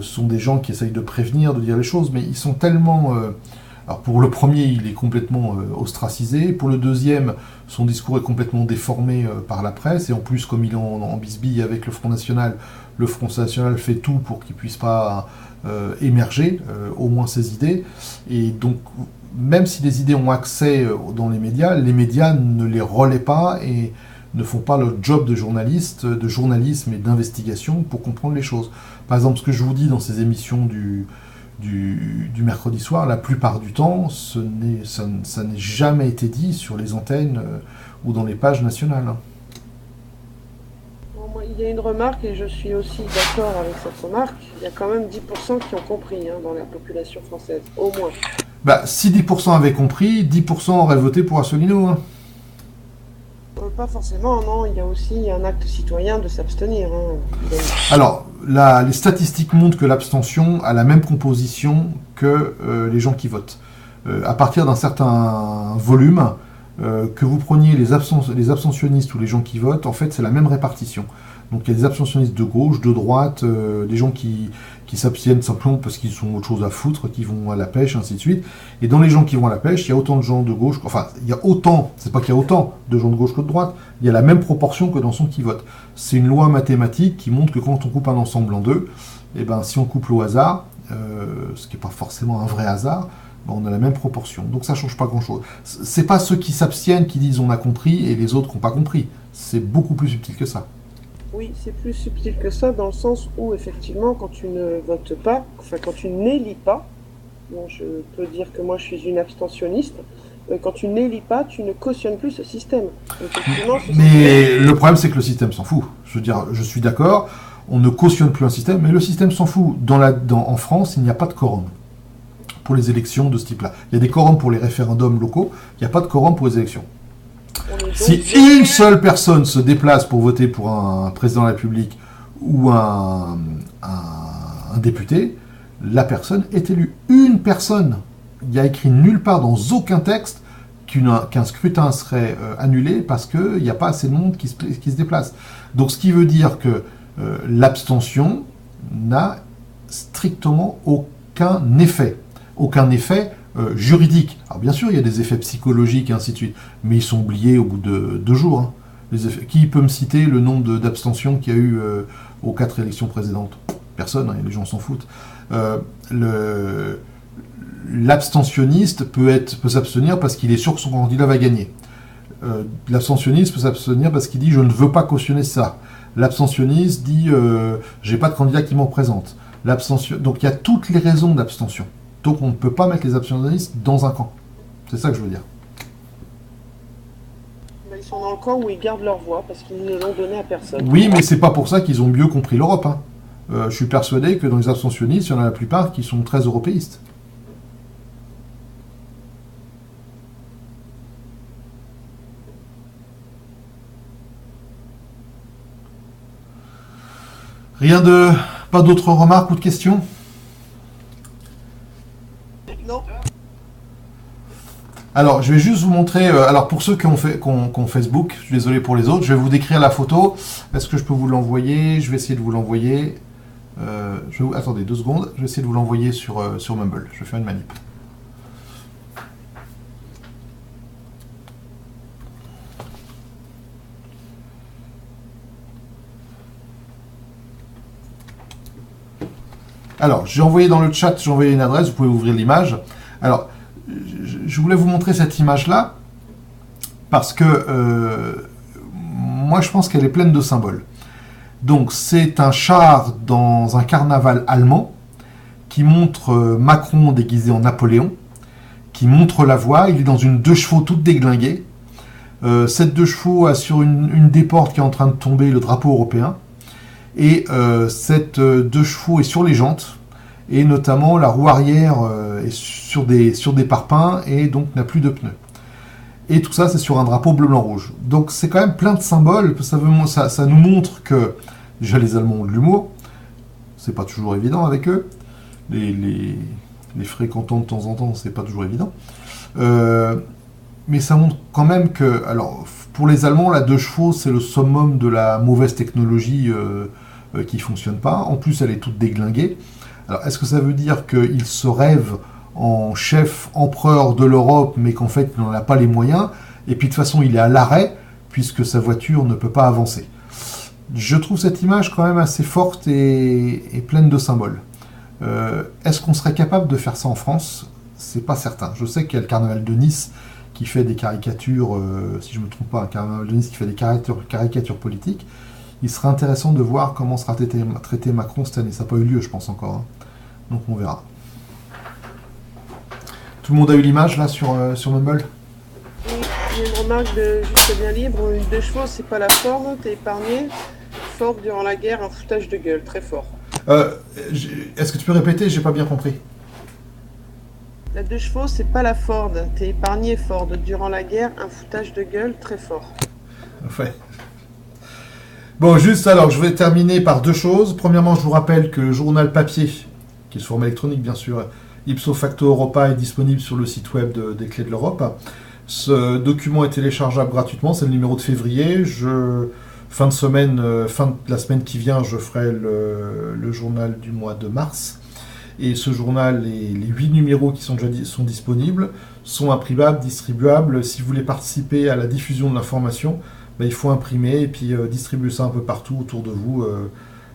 sont des gens qui essayent de prévenir, de dire les choses, mais ils sont tellement... alors pour le premier, il est complètement ostracisé, pour le deuxième, son discours est complètement déformé par la presse, et en plus, comme il est en bisbille avec le Front National fait tout pour qu'il puisse pas émerger, au moins ses idées, et donc même si les idées ont accès dans les médias ne les relaient pas et ne font pas leur job de journaliste, de journalisme et d'investigation pour comprendre les choses. Par exemple, ce que je vous dis dans ces émissions du mercredi soir, la plupart du temps, ça n'est jamais été dit sur les antennes ou dans les pages nationales. Bon, il y a une remarque, et je suis aussi d'accord avec cette remarque, il y a quand même 10% qui ont compris, hein, dans la population française, au moins. Bah, si 10% avaient compris, 10% auraient voté pour Asselineau. Hein. Pas forcément, non, il y a aussi un acte citoyen de s'abstenir. Hein. Alors, les statistiques montrent que l'abstention a la même composition que les gens qui votent. À partir d'un certain volume, que vous preniez les abstentionnistes ou les gens qui votent, en fait, c'est la même répartition. Donc il y a des abstentionnistes de gauche, de droite, des gens qui s'abstiennent simplement parce qu'ils ont autre chose à foutre, qui vont à la pêche, ainsi de suite. Et dans les gens qui vont à la pêche, il y a autant de gens de gauche, enfin, il y a autant, c'est pas qu'il y a autant de gens de gauche que de droite, il y a la même proportion que dans ceux qui votent. C'est une loi mathématique qui montre que quand on coupe un ensemble en deux, eh ben, si on coupe au hasard, ce qui n'est pas forcément un vrai hasard, ben, on a la même proportion. Donc ça change pas grand-chose. C'est pas ceux qui s'abstiennent qui disent on a compris et les autres qui n'ont pas compris. C'est beaucoup plus subtil que ça. Oui, c'est plus subtil que ça, dans le sens où, effectivement, quand tu ne votes pas, enfin, quand tu n'élis pas, bon, je peux dire que moi, je suis une abstentionniste, quand tu n'élis pas, tu ne cautionnes plus ce système. Mais le problème, c'est que le système s'en fout. Je veux dire, je suis d'accord, on ne cautionne plus un système, mais le système s'en fout. En France, il n'y a pas de quorum pour les élections de ce type-là. Il y a des quorums pour les référendums locaux, il n'y a pas de quorum pour les élections. Si une seule personne se déplace pour voter pour un président de la République ou un député, la personne est élue. Une personne. Il y a écrit nulle part dans aucun texte qu'un scrutin serait annulé parce qu'il n'y a pas assez de monde qui se déplace. Donc ce qui veut dire que l'abstention n'a strictement aucun effet. Aucun effet juridique. Alors bien sûr, il y a des effets psychologiques et ainsi de suite, mais ils sont oubliés au bout de 2 jours. Hein. Qui peut me citer le nombre d'abstentions qu'il y a eu aux 4 élections précédentes? Personne, hein, les gens s'en foutent. L'abstentionniste peut s'abstenir parce qu'il est sûr que son candidat va gagner. L'abstentionniste peut s'abstenir parce qu'il dit « je ne veux pas cautionner ça ». L'abstentionniste dit « j'ai pas de candidat qui m'en présente ». Donc il y a toutes les raisons d'abstention. Donc on ne peut pas mettre les abstentionnistes dans un camp. C'est ça que je veux dire. Ils sont dans le camp où ils gardent leur voix parce qu'ils ne l'ont donné à personne. Oui, mais c'est pas pour ça qu'ils ont mieux compris l'Europe. Hein. Je suis persuadé que dans les abstentionnistes, il y en a la plupart qui sont très européistes. Pas d'autres remarques ou de questions? Non. Alors, je vais juste vous montrer, alors pour ceux qui ont Facebook, je suis désolé pour les autres, je vais vous décrire la photo. Est-ce que je peux vous l'envoyer? Je vais essayer de vous l'envoyer. Attendez 2 secondes, je vais essayer de vous l'envoyer sur Mumble. Je vais faire une manip. Alors, j'ai envoyé dans le chat, j'ai envoyé une adresse, vous pouvez ouvrir l'image. Alors, je voulais vous montrer cette image-là, parce que moi, je pense qu'elle est pleine de symboles. Donc, c'est un char dans un carnaval allemand, qui montre Macron déguisé en Napoléon, qui montre la voie. Il est dans une 2 chevaux toute déglinguée. Cette 2 chevaux a sur une des portes qui est en train de tomber le drapeau européen. Et cette 2 chevaux est sur les jantes. Et notamment la roue arrière est sur des parpaings et donc n'a plus de pneus. Et tout ça, c'est sur un drapeau bleu-blanc-rouge. Donc c'est quand même plein de symboles. Ça nous montre que, déjà les Allemands ont de l'humour. C'est pas toujours évident avec eux. Les fréquentants de temps en temps, c'est pas toujours évident. Mais ça montre quand même que, alors, pour les Allemands, la 2 chevaux, c'est le summum de la mauvaise technologie qui fonctionne pas. En plus, elle est toute déglinguée. Alors, est-ce que ça veut dire qu'il se rêve en chef empereur de l'Europe, mais qu'en fait, il n'en a pas les moyens, et puis de toute façon, il est à l'arrêt, puisque sa voiture ne peut pas avancer. Je trouve cette image quand même assez forte et pleine de symboles. Est-ce qu'on serait capable de faire ça en France? C'est pas certain. Je sais qu'il y a le carnaval de Nice qui fait des caricatures, si je ne me trompe pas, un carnaval de Nice qui fait des caricatures politiques. Il serait intéressant de voir comment sera traité Macron cette année. Ça n'a pas eu lieu, je pense, encore. Hein. Donc on verra. Tout le monde a eu l'image là sur Mumble? Oui, j'ai une remarque de Juste Bien Libre. Une 2 chevaux, c'est pas la Ford, t'es épargné. Ford durant la guerre, un foutage de gueule, très fort. Est-ce que tu peux répéter? J'ai pas bien compris. La 2 chevaux, c'est pas la Ford, t'es épargné Ford. Durant la guerre, un foutage de gueule, très fort. Ouais. Bon, juste alors, je vais terminer par 2 choses. Premièrement, je vous rappelle que le journal papier, qui est sous forme électronique bien sûr, Ipso Facto Europa, est disponible sur le site web des Clés de l'Europe. Ce document est téléchargeable gratuitement, c'est le numéro de février. Fin de la semaine qui vient, je ferai le journal du mois de mars. Et ce journal, les 8 numéros qui sont disponibles, sont imprimables, distribuables. Si vous voulez participer à la diffusion de l'information, il faut imprimer et puis distribuer ça un peu partout autour de vous.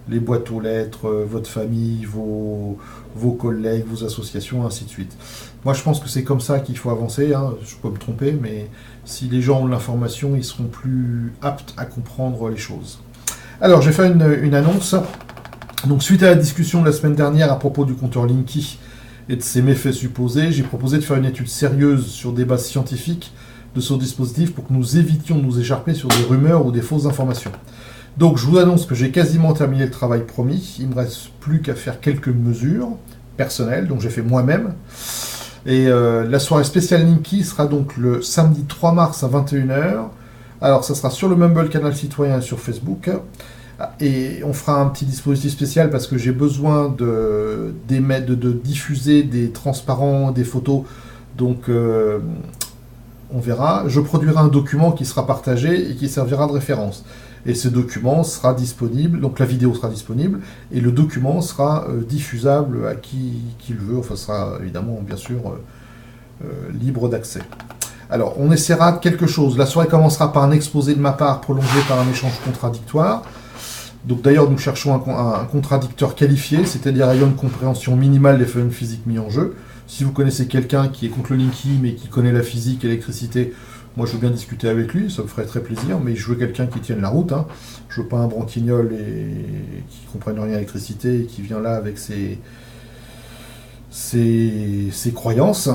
Les boîtes aux lettres, votre famille, vos collègues, vos associations, ainsi de suite. Moi, je pense que c'est comme ça qu'il faut avancer. Hein. Je peux me tromper, mais si les gens ont l'information, ils seront plus aptes à comprendre les choses. Alors, j'ai fait une annonce. Donc, suite à la discussion de la semaine dernière à propos du compteur Linky et de ses méfaits supposés, j'ai proposé de faire une étude sérieuse sur des bases scientifiques de ce dispositif pour que nous évitions de nous écharper sur des rumeurs ou des fausses informations. Donc, je vous annonce que j'ai quasiment terminé le travail promis. Il ne me reste plus qu'à faire quelques mesures personnelles, donc j'ai fait moi-même. Et la soirée spéciale Linky sera donc le samedi 3 mars à 21h. Alors, ça sera sur le Mumble Canal Citoyen et sur Facebook. Et on fera un petit dispositif spécial parce que j'ai besoin de diffuser des transparents, des photos. Donc, on verra. Je produirai un document qui sera partagé et qui servira de référence. Et ce document sera disponible, donc la vidéo sera disponible, et le document sera diffusable à qui le veut, enfin sera évidemment, bien sûr, libre d'accès. Alors, on essaiera quelque chose. La soirée commencera par un exposé de ma part, prolongé par un échange contradictoire. Donc d'ailleurs, nous cherchons un contradicteur qualifié, c'est-à-dire ayant une compréhension minimale des phénomènes physiques mis en jeu. Si vous connaissez quelqu'un qui est contre le Linky, mais qui connaît la physique et l'électricité, moi, je veux bien discuter avec lui, ça me ferait très plaisir, mais je veux quelqu'un qui tienne la route. Hein. Je veux pas un branquignol qui ne comprenne rien à l'électricité et qui vient là avec ses croyances.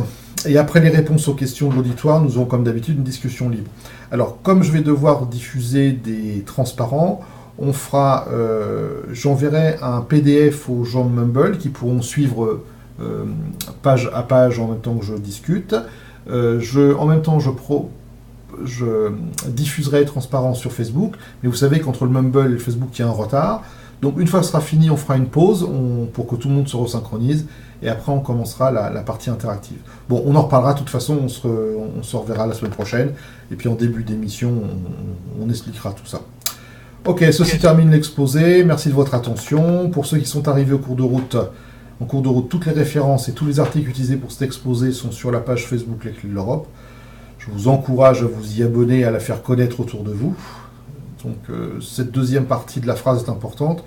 Et après les réponses aux questions de l'auditoire, nous aurons comme d'habitude une discussion libre. Alors, comme je vais devoir diffuser des transparents, j'enverrai un PDF aux gens de Mumble qui pourront suivre page à page en même temps que je discute. En même temps, je diffuserai transparent sur Facebook, mais vous savez qu'entre le Mumble et le Facebook, il y a un retard. Donc une fois que ce sera fini, on fera une pause pour que tout le monde se resynchronise, et après on commencera la partie interactive. Bon, on en reparlera, de toute façon, on se reverra la semaine prochaine, et puis en début d'émission, on expliquera tout ça. Ok, ceci termine l'exposé, merci de votre attention. Pour ceux qui sont arrivés en cours de route, toutes les références et tous les articles utilisés pour cet exposé sont sur la page Facebook Les Clés de l'Europe. Je vous encourage à vous y abonner, à la faire connaître autour de vous. Donc cette deuxième partie de la phrase est importante.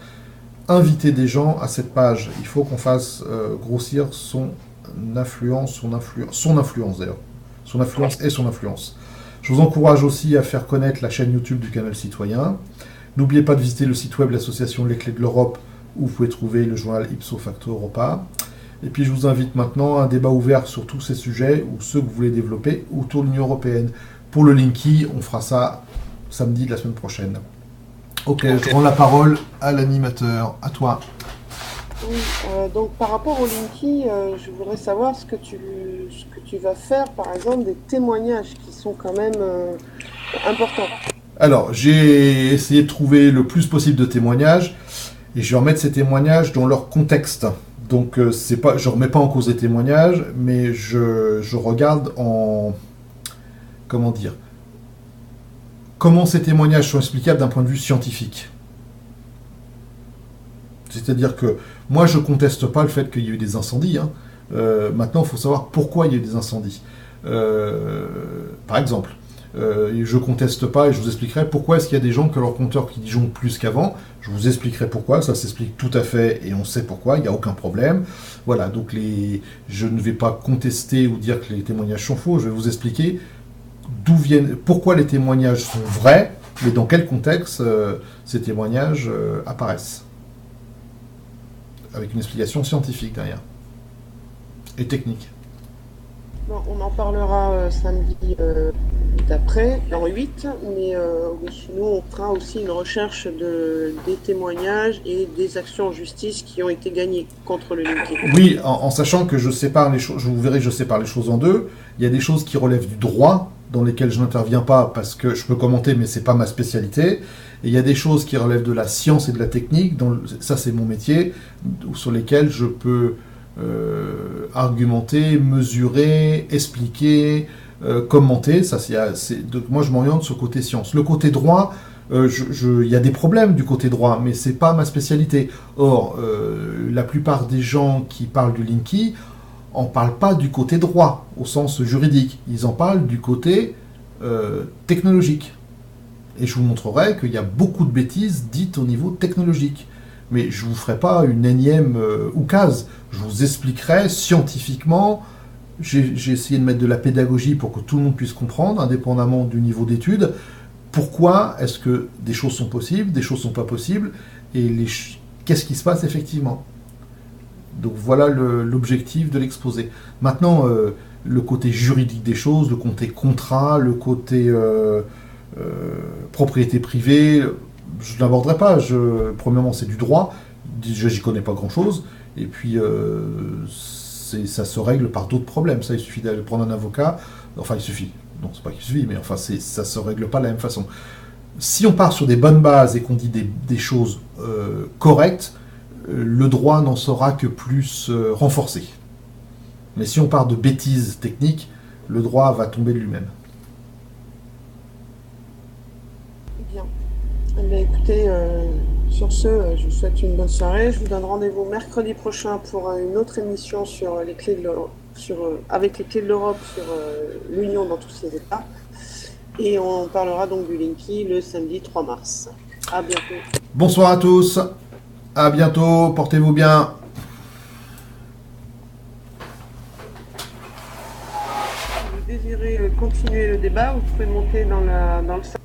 inviter des gens à cette page. Il faut qu'on fasse grossir son influence d'ailleurs. Son influence et son influence. Je vous encourage aussi à faire connaître la chaîne YouTube du Canal Citoyen. N'oubliez pas de visiter le site web de l'association Les Clés de l'Europe, où vous pouvez trouver le journal Ipso Facto Europa. Et puis je vous invite maintenant à un débat ouvert sur tous ces sujets, ou ceux que vous voulez développer autour de l'Union Européenne. Pour le Linky, on fera ça samedi de la semaine prochaine. Ok, je rends la parole à l'animateur, à toi. Oui, donc par rapport au Linky, je voudrais savoir ce que tu vas faire, par exemple, des témoignages qui sont quand même importants. Alors, j'ai essayé de trouver le plus possible de témoignages, et je vais remettre ces témoignages dans leur contexte. Donc, je ne remets pas en cause les témoignages, mais je regarde en... Comment dire ? Comment ces témoignages sont explicables d'un point de vue scientifique. C'est-à-dire que moi, je ne conteste pas le fait qu'il y ait eu des incendies. Hein. Maintenant, il faut savoir pourquoi il y a eu des incendies. Par exemple, je ne conteste pas et je vous expliquerai pourquoi est-ce qu'il y a des gens que leur compteur qui disjoncte plus qu'avant. Je vous expliquerai pourquoi, ça s'explique tout à fait et on sait pourquoi, il n'y a aucun problème. Voilà, donc je ne vais pas contester ou dire que les témoignages sont faux, je vais vous expliquer pourquoi les témoignages sont vrais et dans quel contexte ces témoignages apparaissent. Avec une explication scientifique derrière. Et technique. Bon, on en parlera samedi d'après, dans 8, mais oui, nous on fera aussi une recherche des témoignages et des actions en justice qui ont été gagnées contre le Linky. Oui, en sachant que je sépare les choses, vous verrez que je sépare les choses en deux. Il y a des choses qui relèvent du droit, dans lesquelles je n'interviens pas parce que je peux commenter, mais c'est pas ma spécialité. Et il y a des choses qui relèvent de la science et de la technique, ça c'est mon métier, sur lesquelles je peux argumenter, mesurer, expliquer, commenter. Moi je m'oriente sur le côté science. Le côté droit, il y a des problèmes du côté droit, mais c'est pas ma spécialité. Or, la plupart des gens qui parlent du Linky en parlent pas du côté droit, au sens juridique. Ils en parlent du côté technologique. Et je vous montrerai qu'il y a beaucoup de bêtises dites au niveau technologique. Mais je ne vous ferai pas une énième oukase. Je vous expliquerai scientifiquement. J'ai essayé de mettre de la pédagogie pour que tout le monde puisse comprendre, indépendamment du niveau d'études, pourquoi est-ce que des choses sont possibles, des choses ne sont pas possibles, et qu'est-ce qui se passe effectivement. Donc voilà l'objectif de l'exposé. Maintenant, le côté juridique des choses, le côté contrat, le côté propriété privée, je ne l'aborderai pas. Premièrement, c'est du droit. J'y connais pas grand-chose. Et puis, ça se règle par d'autres problèmes. Ça, il suffit d'aller prendre un avocat. Enfin, il suffit. Non, c'est pas qu'il suffit, mais enfin, ça se règle pas de la même façon. Si on part sur des bonnes bases et qu'on dit des choses correctes, le droit n'en sera que plus renforcé. Mais si on part de bêtises techniques, le droit va tomber de lui-même. Bien. Eh bien, écoutez, sur ce, je vous souhaite une bonne soirée. Je vous donne rendez-vous mercredi prochain pour une autre émission sur les clés de l'Europe, avec les clés de l'Europe sur l'Union dans tous ses états. Et on parlera donc du Linky le samedi 3 mars. À bientôt. Bonsoir à tous. À bientôt. Portez-vous bien. Si vous désirez continuer le débat, vous pouvez monter dans le salon.